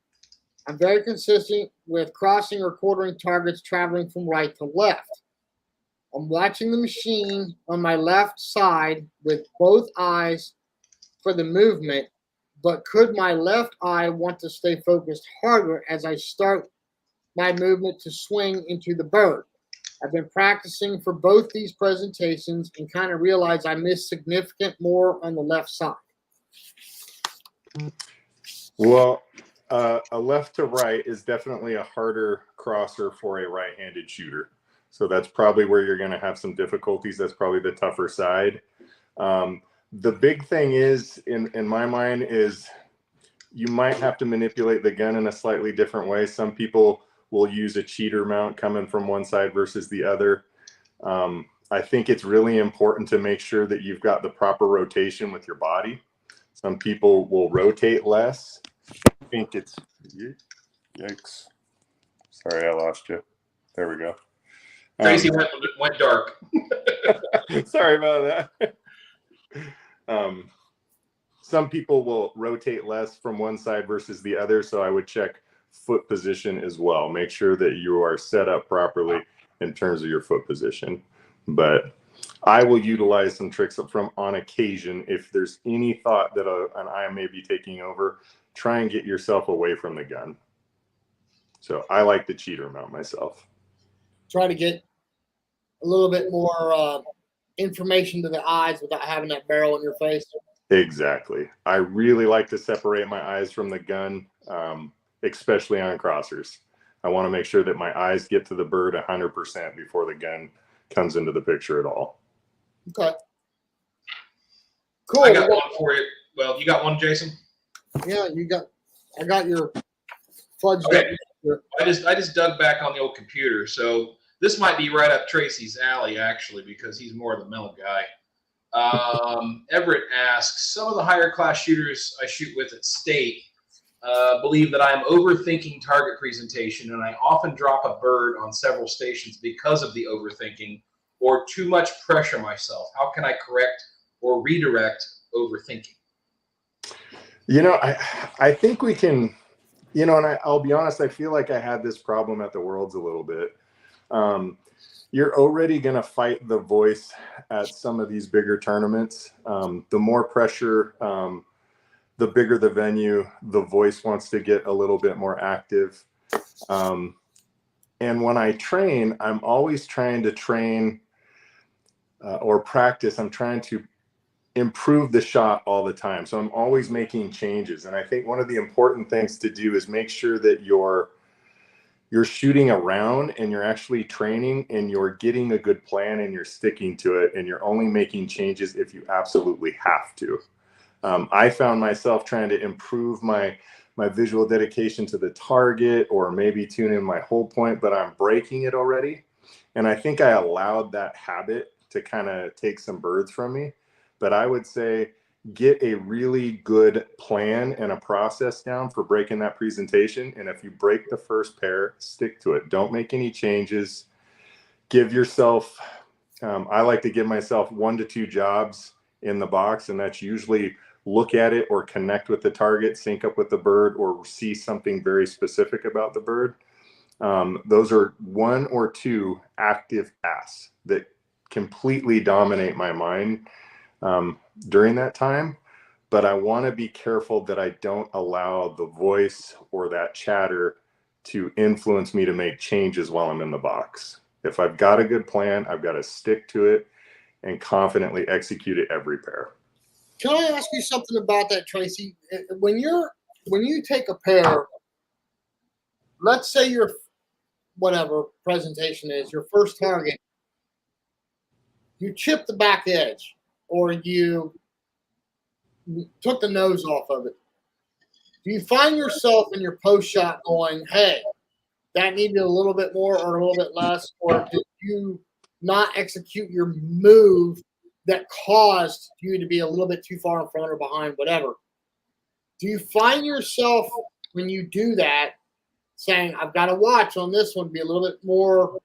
I'm very consistent with crossing or quartering targets traveling from right to left. I'm watching the machine on my left side with both eyes for the movement, but could my left eye want to stay focused harder as I start my movement to swing into the bird? I've been practicing for both these presentations and kind of realized I missed significant more on the left side. Well, a left to right is definitely a harder crosser for a right-handed shooter. So that's probably where you're going to have some difficulties. That's probably the tougher side. The big thing is, in my mind, is you might have to manipulate the gun in a slightly different way. Some people we'll use a cheater mount coming from one side versus the other. I think it's really important to make sure that you've got the proper rotation with your body. Some people will rotate less. I think it's, yikes. Sorry, I lost you. There we go. Tracy went dark. Sorry about that. Some people will rotate less from one side versus the other, so I would check foot position as well. Make sure that you are set up properly in terms of your foot position. But I will utilize some tricks from on occasion. If there's any thought that an eye may be taking over, try and get yourself away from the gun. So I like the cheater mount myself. Try to get a little bit more information to the eyes without having that barrel in your face. Exactly. I really like to separate my eyes from the gun, especially on crossers. I want to make sure that my eyes get to the bird 100% before the gun comes into the picture at all. Okay. Cool. I got one for you. Well, you got one, Jason? Yeah, I got your fudge. Okay. I just dug back on the old computer. So this might be right up Tracy's alley, actually, because he's more of the mental guy. Everett asks, some of the higher class shooters I shoot with at state believe that I am overthinking target presentation, and I often drop a bird on several stations because of the overthinking or too much pressure myself. How can I correct or redirect overthinking? I think we can, and I'll be honest, I feel like I had this problem at the Worlds a little bit. You're already going to fight the voice at some of these bigger tournaments. The more pressure, the bigger the venue, the voice wants to get a little bit more active. And when I train, I'm always trying to train or practice. I'm trying to improve the shot all the time. So I'm always making changes. And I think one of the important things to do is make sure that you're shooting around and you're actually training and you're getting a good plan and you're sticking to it, and you're only making changes if you absolutely have to. I found myself trying to improve my visual dedication to the target, or maybe tune in my hold point, but I'm breaking it already. And I think I allowed that habit to kind of take some birds from me. But I would say get a really good plan and a process down for breaking that presentation. And if you break the first pair, stick to it. Don't make any changes. Give yourself, I like to give myself 1 to 2 jobs in the box, and that's usually look at it or connect with the target, sync up with the bird, or see something very specific about the bird. Those are 1 or 2 active tasks that completely dominate my mind during that time. But I want to be careful that I don't allow the voice or that chatter to influence me to make changes while I'm in the box. If I've got a good plan, I've got to stick to it and confidently execute it every pair. Can I ask you something about that, Tracy? When you take a pair, let's say your whatever presentation is, your first target, you chip the back edge or you took the nose off of it. Do you find yourself in your post shot going, hey, that needed a little bit more or a little bit less? Or did you not execute your move that caused you to be a little bit too far in front or behind, whatever? Do you find yourself, when you do that, saying, I've got to watch on this one, be a little bit more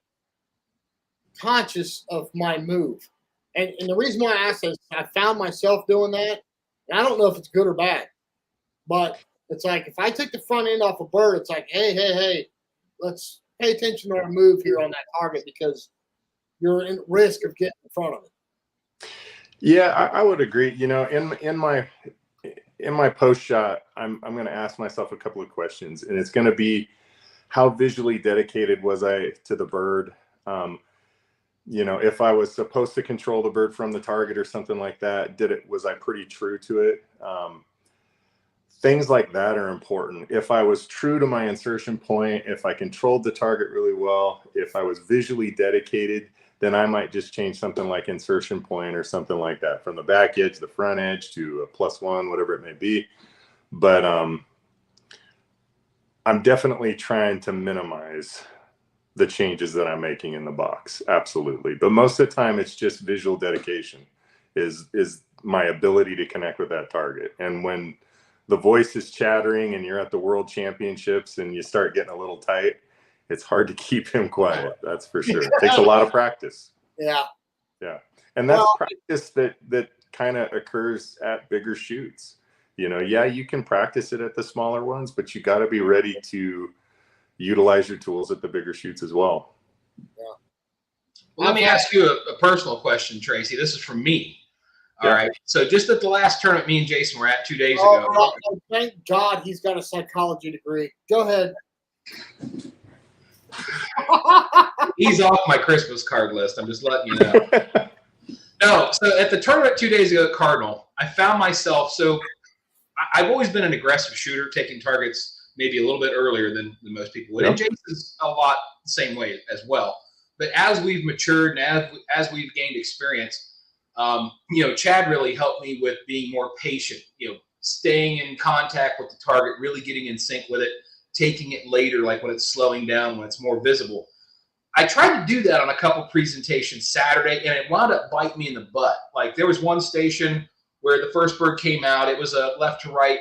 conscious of my move? And the reason why I ask is I found myself doing that. And I don't know if it's good or bad, but it's like if I take the front end off a bird, it's like, hey, let's pay attention to our move here on that target because you're in risk of getting in front of it. Yeah, I would agree. In my post shot, I'm going to ask myself a couple of questions, and it's going to be, how visually dedicated was I to the bird? If I was supposed to control the bird from the target or something like that, was I pretty true to it? Things like that are important. If I was true to my insertion point, if I controlled the target really well, if I was visually dedicated, then I might just change something like insertion point or something like that, from the back edge, the front edge to a +1, whatever it may be. But I'm definitely trying to minimize the changes that I'm making in the box. Absolutely. But most of the time it's just visual dedication is my ability to connect with that target. And when the voice is chattering and you're at the world championships and you start getting a little tight, it's hard to keep him quiet. That's for sure. It takes a lot of practice. Yeah. Yeah. And that's practice that kind of occurs at bigger shoots. You know, yeah, you can practice it at the smaller ones, but you got to be ready to utilize your tools at the bigger shoots as well. Yeah. Well, let me ask you a personal question, Tracy. This is from me. All right. So just at the last tournament me and Jason were at 2 days ago. Oh, thank God he's got a psychology degree. Go ahead. He's off my Christmas card list. I'm just letting you know. No, so at the tournament 2 days ago at Cardinal, I found myself, so I've always been an aggressive shooter, taking targets maybe a little bit earlier than most people would. Yep. And Jason's a lot the same way as well. But as we've matured and as we've gained experience, you know, Chad really helped me with being more patient, you know, staying in contact with the target, really getting in sync with it, taking it later, like when it's slowing down, when it's more visible. I tried to do that on a couple presentations Saturday, and it wound up biting me in the butt. Like there was one station where the first bird came out. It was a left to right,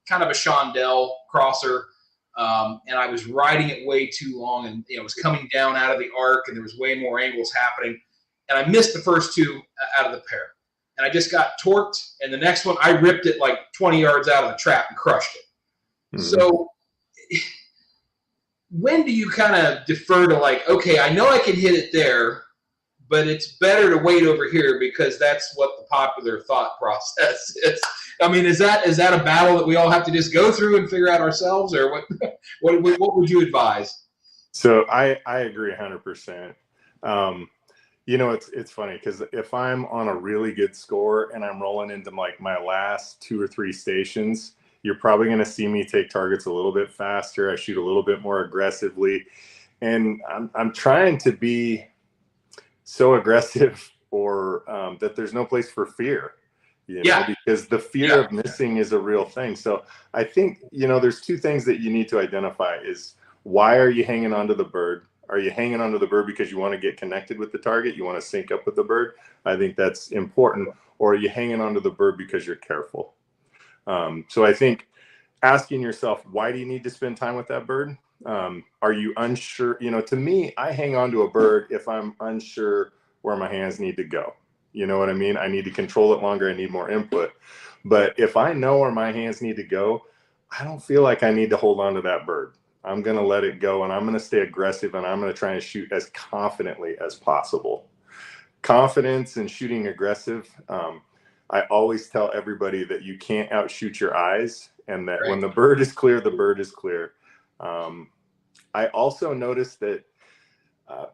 kind of a Shondell crosser, and I was riding it way too long, and you know, it was coming down out of the arc, and there was way more angles happening, and I missed the first two out of the pair, and I just got torqued, and the next one I ripped it like 20 yards out of the trap and crushed it. Mm-hmm. So when do you kind of defer to like, okay, I know I can hit it there, but it's better to wait over here because that's what the popular thought process is? I mean, is that a battle that we all have to just go through and figure out ourselves, or what would you advise? So I agree 100%. You know, it's funny because if I'm on a really good score and I'm rolling into like my last 2 or 3 stations, you're probably going to see me take targets a little bit faster. I shoot a little bit more aggressively, and I'm trying to be so aggressive or that there's no place for fear, you know, because the fear of missing is a real thing. So I think, you know, there's 2 things that you need to identify is why are you hanging onto the bird? Are you hanging onto the bird because you want to get connected with the target? You want to sync up with the bird? I think that's important. Or are you hanging onto the bird because you're careful? So I think asking yourself, why do you need to spend time with that bird? Are you unsure? You know, to me, I hang on to a bird if I'm unsure where my hands need to go. You know what I mean? I need to control it longer. I need more input. But if I know where my hands need to go, I don't feel like I need to hold on to that bird. I'm going to let it go, and I'm going to stay aggressive, and I'm going to try and shoot as confidently as possible. Confidence and shooting aggressive. I always tell everybody that you can't outshoot your eyes, and that when the bird is clear, the bird is clear. I also noticed that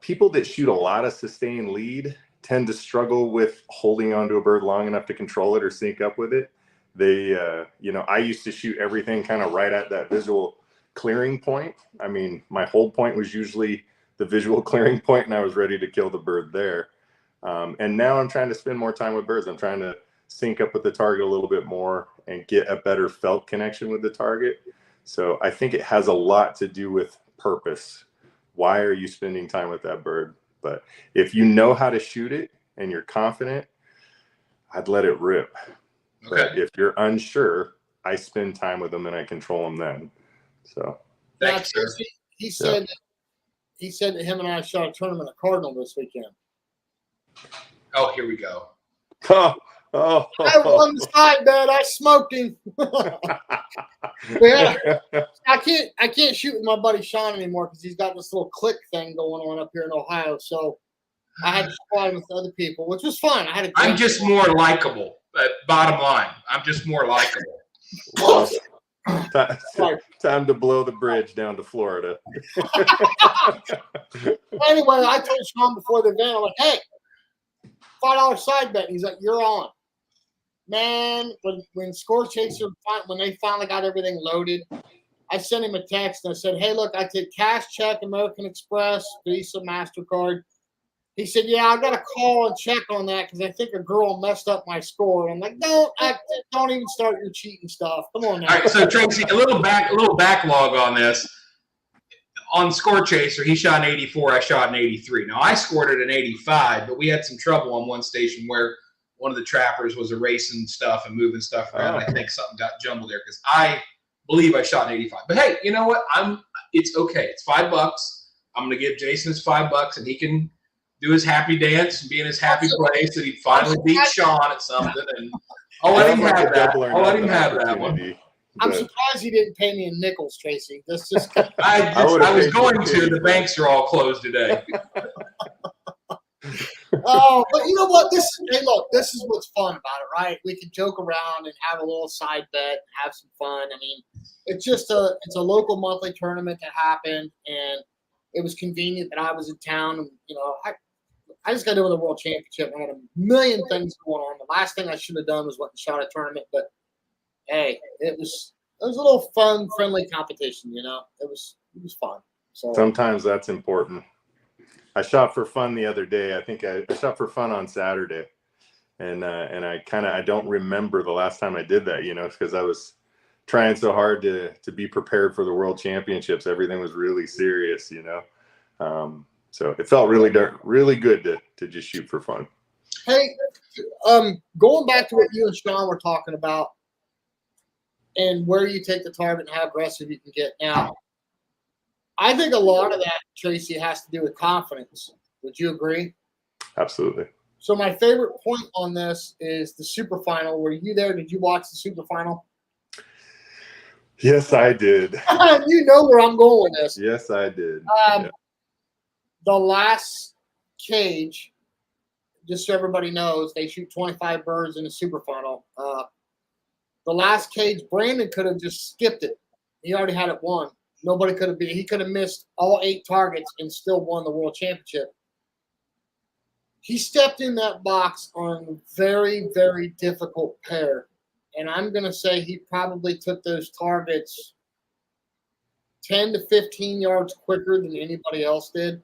people that shoot a lot of sustained lead tend to struggle with holding onto a bird long enough to control it or sync up with it. They, you know, I used to shoot everything kind of right at that visual clearing point. I mean, my hold point was usually the visual clearing point, and I was ready to kill the bird there. And now I'm trying to spend more time with birds. I'm trying to sync up with the target a little bit more and get a better felt connection with the target. So I think it has a lot to do with purpose. Why are you spending time with that bird? But if you know how to shoot it and you're confident, I'd let it rip. Okay. But if you're unsure, I spend time with them and I control them then. So thanks, he said that him and I shot a tournament at Cardinal this weekend. Oh, here we go. Oh. I won the side bet. I smoked him. I can't shoot with my buddy Sean anymore because he's got this little click thing going on up here in Ohio. So I had to squad with other people, which was fun. I'm just more likable. Bottom line, I'm just more likable. Well, time to blow the bridge down to Florida. Anyway, I told Sean before the event, I'm like, hey, $5 side bet. And he's like, you're on. Man, when Score Chaser, when they finally got everything loaded, I sent him a text and I said, hey, look, I take cash, check, American Express, Visa, MasterCard. He said, "Yeah, I got to call and check on that because I think a girl messed up my score." I'm like, "No, don't even start your cheating stuff. Come on now." All right, so Tracy, a little backlog on this. On Score Chaser, he shot an 84. I shot an 83. Now I scored it an 85, but we had some trouble on one station where one of the trappers was erasing stuff and moving stuff around. I think something got jumbled there because I believe I shot an 85. But hey, you know what? It's okay. It's $5. I'm gonna give Jason his $5, and he can do his happy dance and be in his happy place that he finally beat Sean at something. And I'll let him have that. I'll let him have that one. I'm surprised he didn't pay me in nickels, Tracy. This just I was going to. The banks are all closed today. Oh, but you know what? Hey, look, this is what's fun about it, right? We can joke around and have a little side bet and have some fun. I mean, it's a local monthly tournament that happened, and it was convenient that I was in town. And I just got done with the World Championship. I had a million things going on. The last thing I should have done was went and shot a tournament, but hey, it was a little fun, friendly competition. It was fun. So sometimes that's important. I shot for fun the other day. I think I shot for fun on Saturday, and I don't remember the last time I did that. Because I was trying so hard to be prepared for the World Championships. Everything was really serious. So it felt really good to just shoot for fun. Hey, going back to what you and Sean were talking about, and where you take the target and how aggressive you can get. Now, I think a lot of that, Tracy, has to do with confidence. Would you agree? Absolutely. So my favorite point on this is the super final. Were you there? Did you watch the super final? Yes, I did. You know where I'm going with this. Yes, I did. The last cage, just so everybody knows, they shoot 25 birds in the super final. The last cage, Brandon could have just skipped it. He already had it won. Nobody could have beat it. He could have missed all 8 targets and still won the World Championship. He stepped in that box on a very, very difficult pair. And I'm going to say he probably took those targets 10 to 15 yards quicker than anybody else did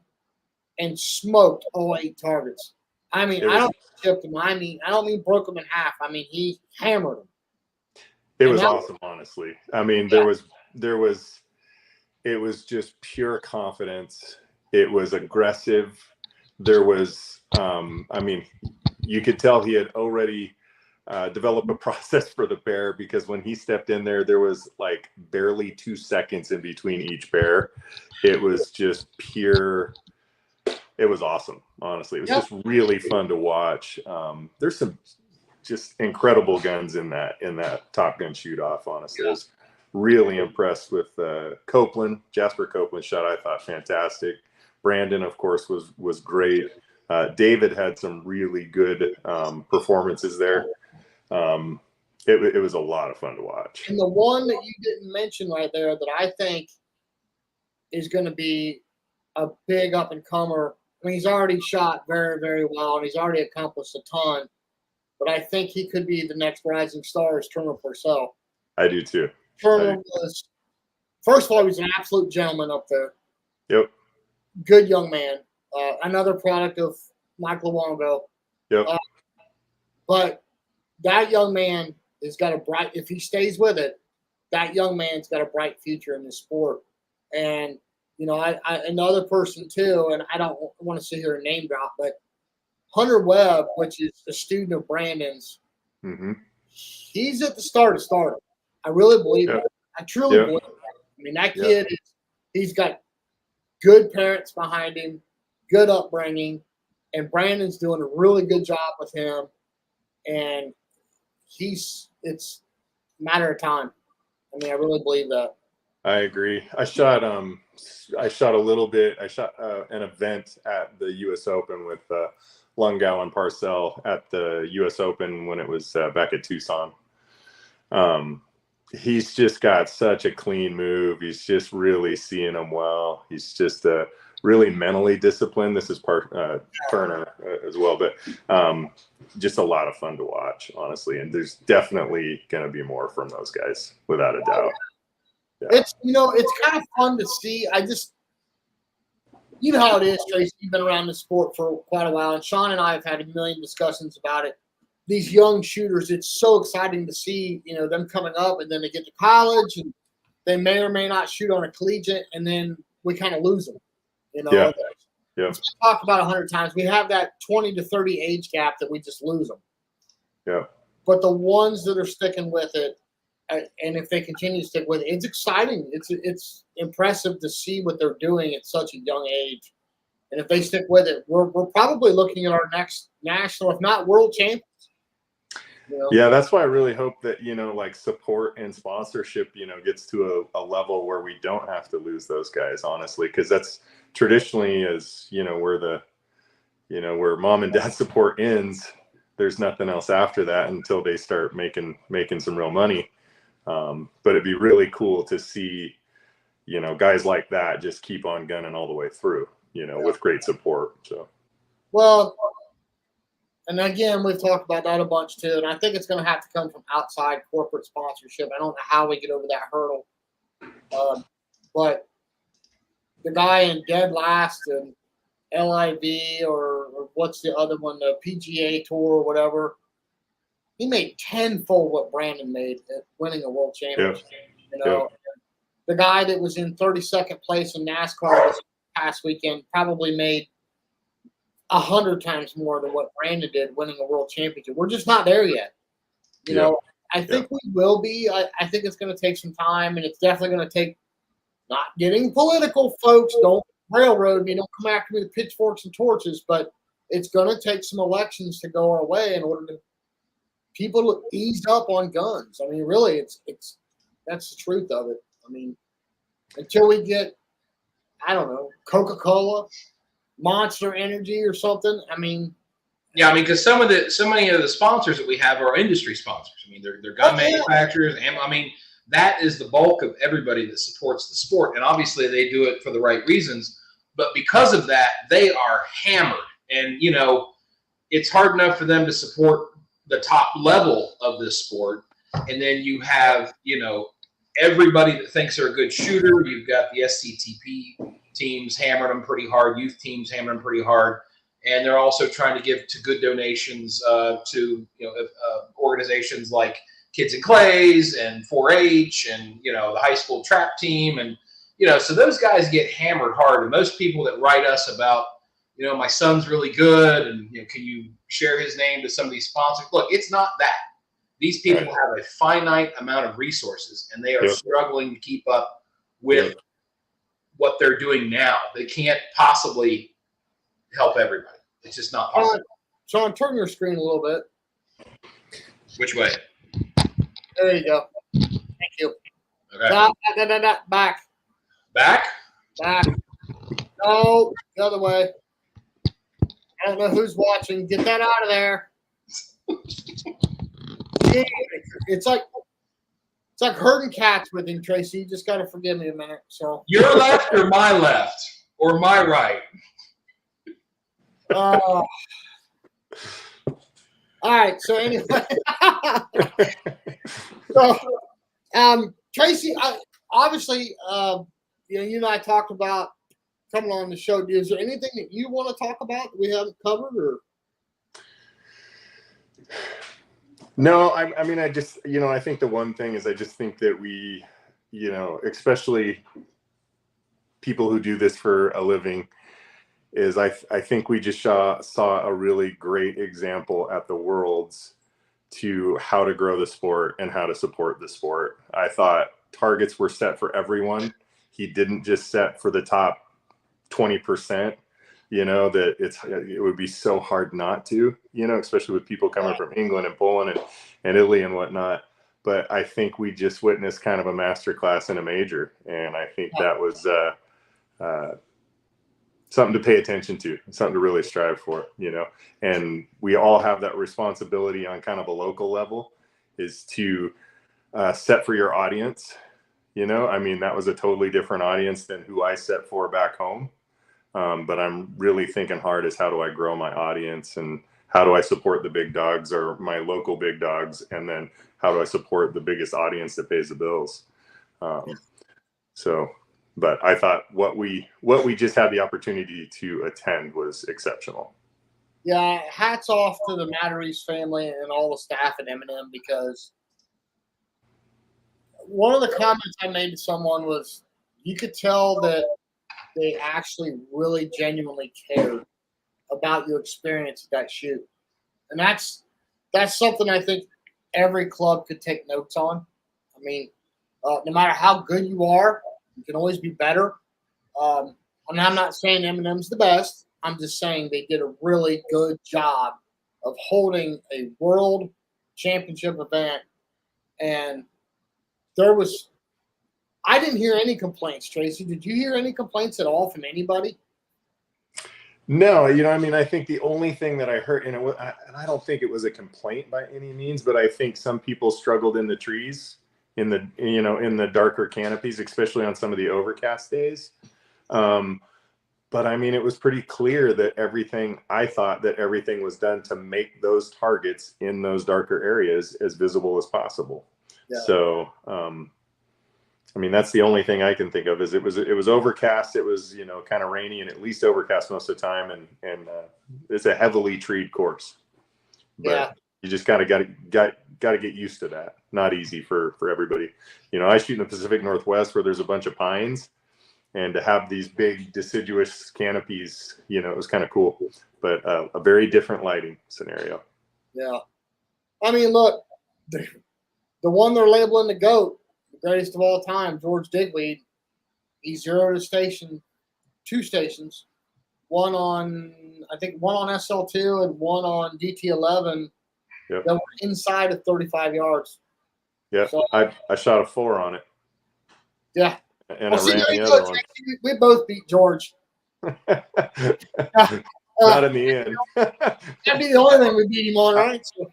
and smoked all 8 targets. I mean, I don't chip them. I don't mean broke them in half. I mean, he hammered them. It was awesome, honestly. I mean, it was just pure confidence. It was aggressive. There was, you could tell he had already developed a process for the bear, because when he stepped in there was like barely 2 seconds in between each bear. It was just pure. It was awesome, honestly. It was just really fun to watch. There's some just incredible guns in that Top Gun shoot off, honestly. I was really impressed with Copeland. Jasper Copeland's shot, I thought, fantastic. Brandon, of course, was great. David had some really good performances there. It was a lot of fun to watch. And the one that you didn't mention right there that I think is going to be a big up-and-comer, I mean, he's already shot very, very well, and he's already accomplished a ton. But I think he could be the next rising star, is Turner Purcell. I do too. Turner was, first of all, he was an absolute gentleman up there. Yep. Good young man. Another product of Mike Luongo. Yep. But that young man has got a bright, if he stays with it, that young man's got a bright future in this sport. And, another person too, and I don't want to sit here and name drop, but Hunter Webb, which is a student of Brandon's, he's at the start of stardom. I really believe that. I truly believe that. I mean, that kid, he's got good parents behind him, good upbringing, and Brandon's doing a really good job with him. And it's a matter of time. I mean, I really believe that. I agree. I shot a little bit. I shot an event at the U.S. Open with Lungau and Parcell at the U.S. Open when it was back at Tucson. He's just got such a clean move. He's just really seeing them well. He's just really mentally disciplined. This is Turner as well, but just a lot of fun to watch, honestly. And there's definitely going to be more from those guys, without a doubt. Yeah. It's kind of fun to see. you know how it is, Tracy. You've been around the sport for quite a while, and Sean and I have had a million discussions about it. These young shooters, it's so exciting to see, them coming up, and then they get to college, and they may or may not shoot on a collegiate, and then we kind of lose them. Yeah. Yeah. It's been talked about 100 times. We have that 20 to 30 age gap that we just lose them. Yeah. But the ones that are sticking with it, and if they continue to stick with it, it's exciting. It's impressive to see what they're doing at such a young age. And if they stick with it, we're probably looking at our next national, if not world champions. Yeah, that's why I really hope that, like support and sponsorship, gets to a level where we don't have to lose those guys, honestly, because that's traditionally where mom and dad support ends. There's nothing else after that until they start making some real money. But it'd be really cool to see, guys like that just keep on gunning all the way through, with great support. So, well, and again, we've talked about that a bunch too, and I think it's going to have to come from outside corporate sponsorship. I don't know how we get over that hurdle, but the guy in dead last and LIV or what's the other one, the PGA Tour or whatever, he made tenfold what Brandon made at winning a world championship. The guy that was in 32nd place in NASCAR this past weekend probably made 100 times more than what Brandon did winning a world championship. We're just not there yet. I think we will be. I think it's going to take some time, and it's definitely going to take, not getting political, folks. Don't railroad me. Don't come after me with pitchforks and torches. But it's going to take some elections to go our way in order to people to ease up on guns. I mean, really, it's that's the truth of it. I mean, until we get, I don't know, Coca-Cola, Monster Energy or something. I mean, yeah, because so many of the sponsors that we have are industry sponsors. I mean, they're gun manufacturers, and I mean that is the bulk of everybody that supports the sport, and obviously they do it for the right reasons. But because of that, they are hammered, and it's hard enough for them to support the top level of this sport, and then you have everybody that thinks they're a good shooter. You've got the SCTP teams hammering them pretty hard, youth teams hammering them pretty hard, and they're also trying to give to good donations to organizations like Kids and Clays and 4-H and the high school track team, and so those guys get hammered hard. And most people that write us about my son's really good, and can you share his name to some of these sponsors? Look, it's not that. These people have a finite amount of resources, and they are struggling to keep up with what they're doing now. They can't possibly help everybody. It's just not possible. Sean, turn your screen a little bit. Which way? There you go. Thank you. Okay. Back. Back? Back. No, the other way. I don't know who's watching. Get that out of there. It's like herding cats with him, Tracy. You just got to forgive me a minute. So your left or my left or my right? All right. So anyway, Tracy, obviously, you and I talked about coming on the show. Is there anything that you want to talk about that we haven't covered, or? No, I mean, I just, I think the one thing is I just think that we, especially people who do this for a living, is I think we just saw a really great example at the Worlds to how to grow the sport and how to support the sport. I thought targets were set for everyone. He didn't just set for the top 20%. That it would be so hard not to, especially with people coming from England and Poland and Italy and whatnot. But I think we just witnessed kind of a masterclass in a major. And I think that was something to pay attention to, something to really strive for, and we all have that responsibility on kind of a local level, is to set for your audience. I mean, that was a totally different audience than who I set for back home. But I'm really thinking hard is how do I grow my audience, and how do I support the big dogs or my local big dogs? And then how do I support the biggest audience that pays the bills? So But I thought what we just had the opportunity to attend was exceptional. Yeah, hats off to the Matteries family and all the staff at M&M, because one of the comments I made to someone was you could tell that they actually really genuinely cared about your experience at that shoot. And that's something I think every club could take notes on. I mean, no matter how good you are, you can always be better. And I'm not saying Eminem's the best. I'm just saying they did a really good job of holding a world championship event. And I didn't hear any complaints, Tracy. Did you hear any complaints at all from anybody? No, I think the only thing that I heard, and I don't think it was a complaint by any means, but I think some people struggled in the trees, in the darker canopies, especially on some of the overcast days. But it was pretty clear that I thought that everything was done to make those targets in those darker areas as visible as possible. Yeah. So, that's the only thing I can think of. Is it was overcast. It was kind of rainy and at least overcast most of the time, and it's a heavily treed course. But yeah, you just got to get used to that. Not easy for everybody. I shoot in the Pacific Northwest where there's a bunch of pines, and to have these big deciduous canopies, it was kind of cool. But a very different lighting scenario. Yeah, look, the one they're labeling the GOAT, greatest of all time, George Digweed, he zeroed a station, 2 stations, one on SL2 and one on DT11. Yep. That were inside of 35 yards. Yeah, so, I shot a 4 on it. Yeah. And I ran the other one. We both beat George. Not in the end. That'd be the only thing we beat him on, right? So,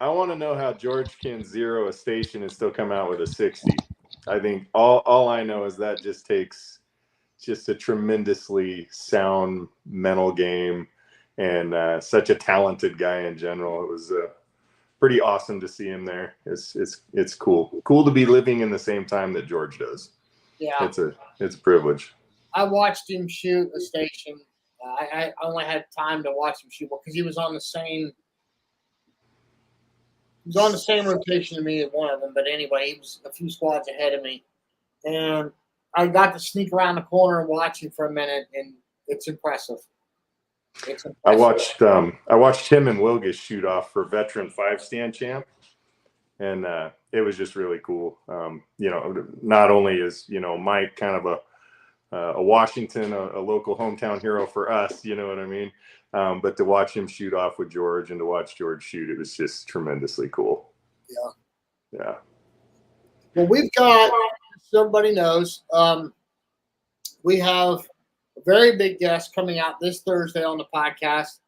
I want to know how George can zero a station and still come out with a 60. I think all I know is that just takes just a tremendously sound mental game, and such a talented guy in general. It was pretty awesome to see him there. It's cool to be living in the same time that George does. Yeah, it's a privilege. I watched him shoot a station. I only had time to watch him shoot because he was on the same. He was on the same rotation to me as one of them, but anyway, he was a few squads ahead of me. And I got to sneak around the corner and watch him for a minute, and it's impressive. I watched him and Wilgus shoot off for veteran 5-stand champ, and it was just really cool. Not only is Mike kind of a Washington, a local hometown hero for us, you know what I mean? But to watch him shoot off with George and to watch George shoot, it was just tremendously cool. Yeah. Yeah. Well, we've got, so everybody knows, we have a very big guest coming out this Thursday on the podcast.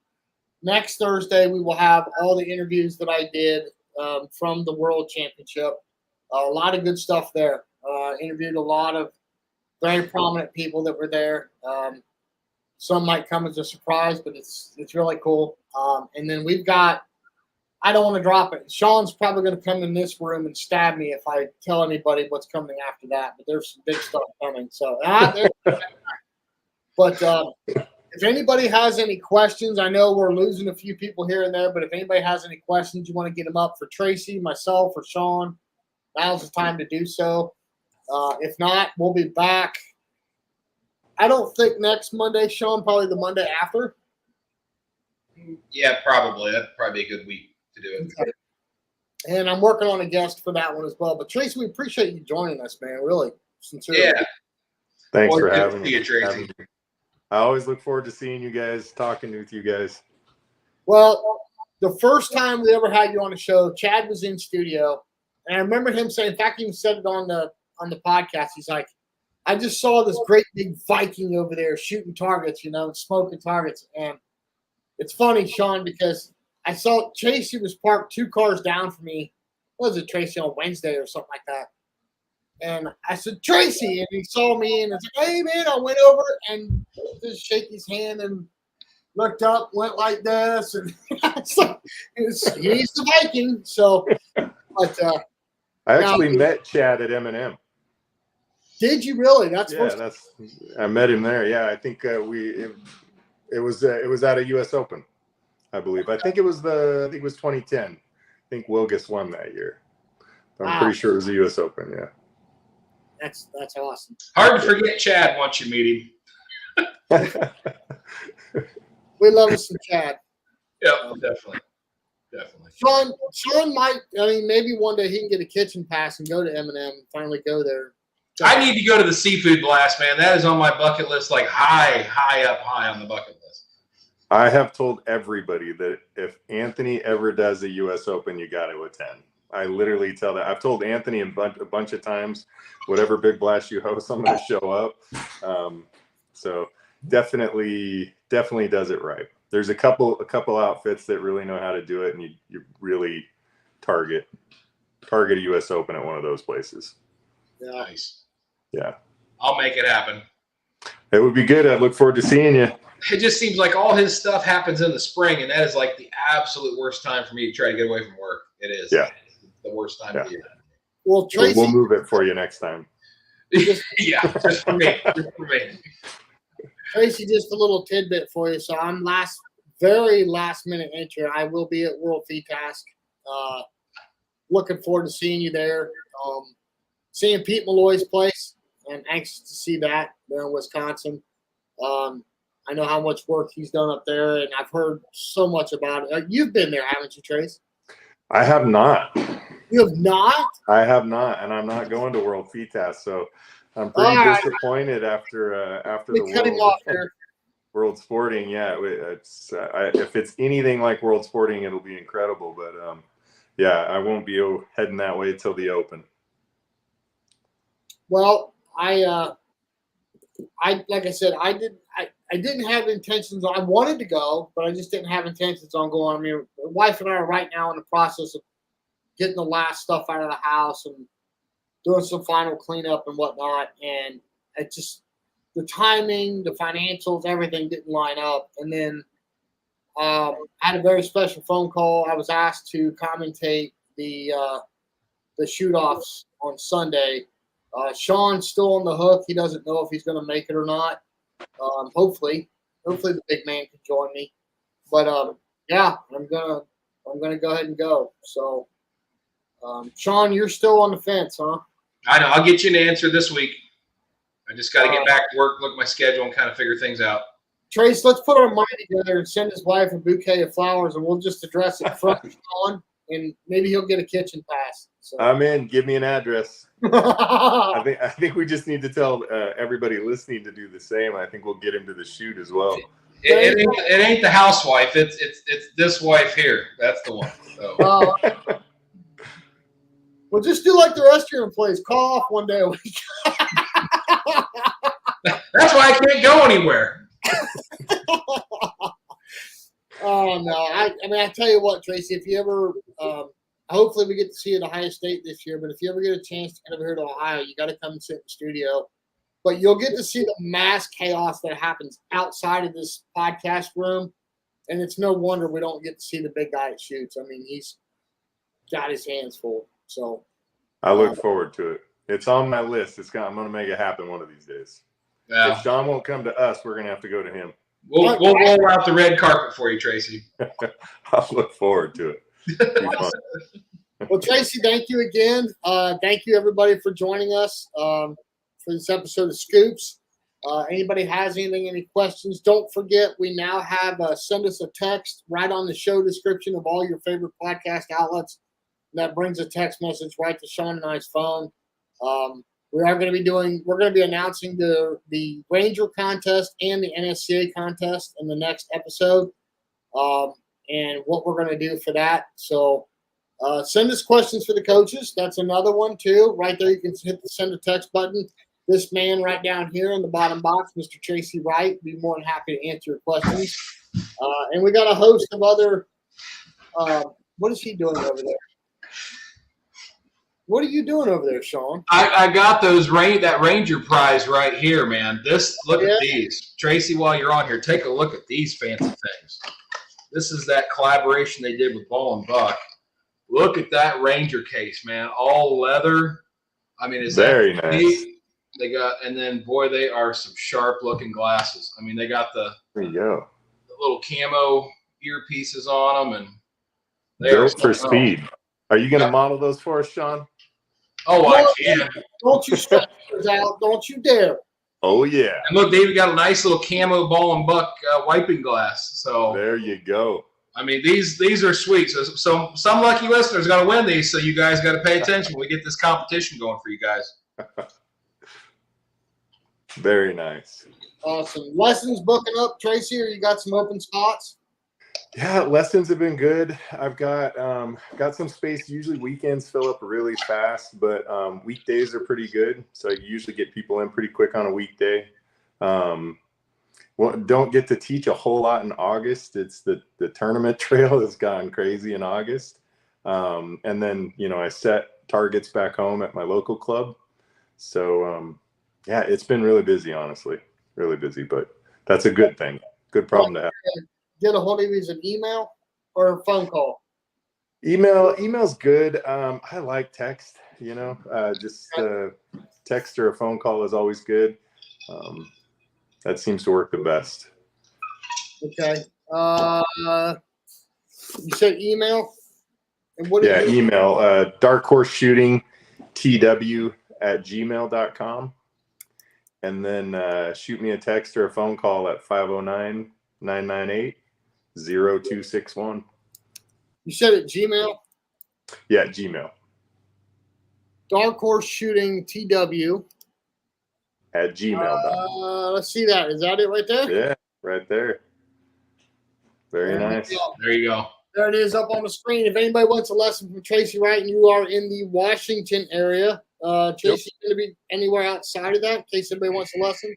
Next Thursday, we will have all the interviews that I did from the World Championship. A lot of good stuff there. Interviewed a lot of very prominent people that were there. Some might come as a surprise, but it's really cool. And then we've got, I don't want to drop it. Sean's probably going to come in this room and stab me if I tell anybody what's coming after that. But there's some big stuff coming. So, but if anybody has any questions, I know we're losing a few people here and there, but if anybody has any questions, you want to get them up for Tracy, myself, or Sean, now's the time to do so. If not, we'll be back. I don't think next Monday, Sean, probably the Monday after. Yeah, probably. That'd probably be a good week to do it. Okay. And I'm working on a guest for that one as well. But Tracy, we appreciate you joining us, man. Really, sincerely. Yeah. Thanks for having me. Tracy. I always look forward to seeing you guys, talking with you guys. Well, the first time we ever had you on the show, Chad was in studio, and I remember him saying, in fact, he even said it on the podcast. He's like, I just saw this great big Viking over there shooting targets, and smoking targets. And it's funny, Sean, because I saw Tracy was parked 2 cars down from me. What was it, Tracy, on Wednesday or something like that? And I said, Tracy, and he saw me, and it's like, hey, man, I went over and just shake his hand and looked up, went like this, and so he's the Viking. So, but I actually met Chad at M&M. Did you really? That's I met him there. Yeah, I think it was at a U.S. Open, I believe. I think it was 2010. I think Wilgus won that year. I'm pretty sure it was the U.S. Open. Yeah. That's awesome. Hard to forget Chad once you meet him. We love us some Chad. Yep, definitely. Sean might. I mean, maybe one day he can get a kitchen pass and go to M&M and finally go there. I need to go to the seafood blast, man. That is on my bucket list, like high on the bucket list. I have told everybody that if Anthony ever does a U.S. Open, you got to attend. I literally tell that. I've told Anthony a bunch of times, whatever big blast you host, I'm going to show up. So definitely does it right. There's a couple outfits that really know how to do it, and you really target a U.S. Open at one of those places. Yeah. Nice. Yeah. I'll make it happen. It would be good. I look forward to seeing you. It just seems like all his stuff happens in the spring, and that is like the absolute worst time for me to try to get away from work. It is. Yeah. It's the worst time of the year. Well, Tracy, we'll move it for you next time. Yeah, just for me. Tracy, just a little tidbit for you. So I'm very last minute entry. I will be at World Feed Task. Looking forward to seeing you there. Seeing Pete Malloy's place. I'm anxious to see that there in Wisconsin. I know how much work he's done up there, and I've heard so much about it. You've been there, haven't you, Trace? I have not. You have not? I have not, and I'm not going to World Feed Task, so I'm pretty disappointed after the World Sporting. Yeah, it's if it's anything like World Sporting, it'll be incredible. But yeah, I won't be heading that way till the Open. Well, I like I said, I didn't have intentions. I wanted to go, but I just didn't have intentions on going. I mean, my wife and I are right now in the process of getting the last stuff out of the house and doing some final cleanup and whatnot. And it just, the timing, the financials, everything didn't line up. And then I had a very special phone call. I was asked to commentate the shoot-offs on Sunday. Sean's still on the hook. He doesn't know if he's going to make it or not. Hopefully the big man can join me. But yeah, I'm gonna go ahead and go. So, Sean, you're still on the fence, huh? I know. I'll get you an answer this week. I just got to get back to work, look at my schedule, and kind of figure things out. Trace, let's put our money together and send his wife a bouquet of flowers, and we'll just address it from Sean, and maybe he'll get a kitchen pass. So. I'm in. Give me an address. I think we just need to tell everybody listening to do the same. I think we'll get him to the shoot as well. It ain't the housewife. It's this wife here. That's the one. So. Well, just do like the rest of your employees. Call off one day a week. That's why I can't go anywhere. Oh no! I mean, I tell you what, Tracy. If you ever, hopefully we get to see you at Ohio State this year. But if you ever get a chance to come over here to Ohio, you got to come and sit in the studio. But you'll get to see the mass chaos that happens outside of this podcast room, and it's no wonder we don't get to see the big guy at shoots. I mean, he's got his hands full. So I look forward to it. It's on my list. I'm going to make it happen one of these days. Yeah. If Sean won't come to us, we're going to have to go to him. We'll roll out the red carpet for you, Tracy. I'll look forward to it. Well, Tracy, thank you again. Thank you, everybody, for joining us for this episode of Scoops. Anybody has anything, any questions, don't forget we now have send us a text right on the show description of all your favorite podcast outlets. That brings a text message right to Sean and I's phone. We're going to be announcing the Ranger contest and the NSCA contest in the next episode, and what we're going to do for that. So send us questions for the coaches. That's another one too. Right there, you can hit the send a text button. This man right down here in the bottom box, Mr. Tracy Wright, be more than happy to answer your questions. And we got a host of other. What is he doing over there? What are you doing over there, Sean? I got that Ranger prize right here, man. Look at these. Tracy, while you're on here, take a look at these fancy things. This is that collaboration they did with Ball and Buck. Look at that Ranger case, man. All leather. I mean, is very that nice? They got, and then boy, they are some sharp looking glasses. I mean, they got the There you go. little camo earpieces on them, and they are Built for something else. speed. Are you going to Yep. model those for us, Sean? Oh, I can. Don't you stretch yours out. Don't you dare. Oh, yeah. And look, David got a nice little camo ball and buck wiping glass. So There you go. I mean, these are sweet. So some lucky listeners got to win these. So you guys got to pay attention when we get this competition going for you guys. Very nice. Awesome. Lessons booking up, Tracy, or you got some open spots? Yeah, lessons have been good. I've got some space. Usually weekends fill up really fast, but weekdays are pretty good. So I usually get people in pretty quick on a weekday. Well, don't get to teach a whole lot in August. It's the tournament trail has gone crazy in August. And then, I set targets back home at my local club. So, yeah, it's been really busy, honestly, really busy, but that's a good thing. Good problem to have. Get a hold of you as an email or a phone call? Email's good. I like text, just text or a phone call is always good. That seems to work the best. Okay. You said email? And what Yeah, email darkhorseShootingTW@gmail.com. And then shoot me a text or a phone call at 509-998-0261. You said at Gmail? Yeah, Gmail. Dark Horse Shooting TW @gmail.com. Let's see that. Is that it right there? Yeah, right there. Very nice. There you go. There it is up on the screen. If anybody wants a lesson from Tracy Wright and you are in the Washington area, Tracy's going to be anywhere outside of that in case anybody wants a lesson?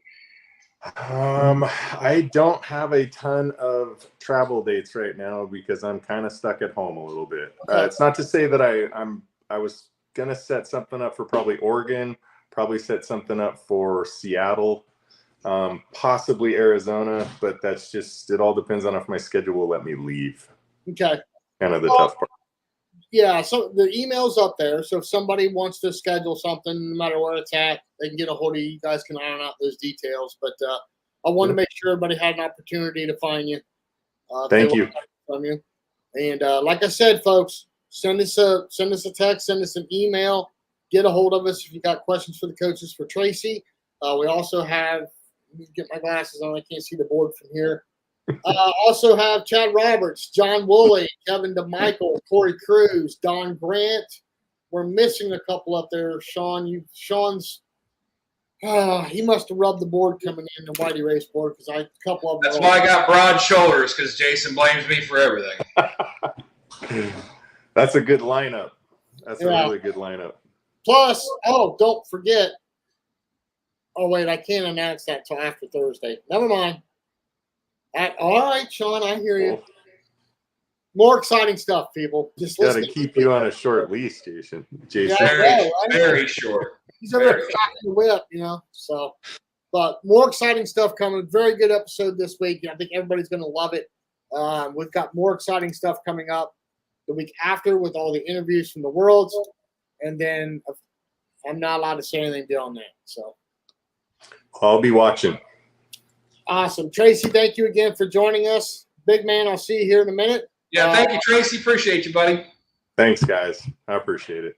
I don't have a ton of travel dates right now because I'm kind of stuck at home a little bit. Okay. It's not to say that I was going to set something up for probably Oregon, probably set something up for Seattle, possibly Arizona, but that's just, it all depends on if my schedule will let me leave. Okay. Kind of the tough part. Yeah, so the email's up there. So if somebody wants to schedule something, no matter where it's at, they can get a hold of you. You guys can iron out those details. But I want to make sure everybody had an opportunity to find you. Thank you. From you. And like I said, folks, send us a text, send us an email, get a hold of us if you got questions for the coaches for Tracy. We also have, let me get my glasses on. I can't see the board from here. Also have Chad Roberts, John Woolley, Kevin DeMichael, Corey Cruz, Don Grant. We're missing a couple up there. Sean's he must have rubbed the board coming in the Whitey race board because a couple of them. That's why I got broad shoulders, because Jason blames me for everything. That's a good lineup. That's a really good lineup. Plus, don't forget. Oh wait, I can't announce that till after Thursday. Never mind. All right, Sean, I hear you. More exciting stuff, people. Just got to keep you on a short leash, Jason. Very short. He's over there cracking the whip, So, but more exciting stuff coming. Very good episode this week. I think everybody's going to love it. We've got more exciting stuff coming up the week after with all the interviews from the Worlds, and then I'm not allowed to say anything beyond that. So, I'll be watching. Awesome. Tracy, thank you again for joining us. Big man, I'll see you here in a minute. Yeah, thank you, Tracy. Appreciate you, buddy. Thanks, guys. I appreciate it.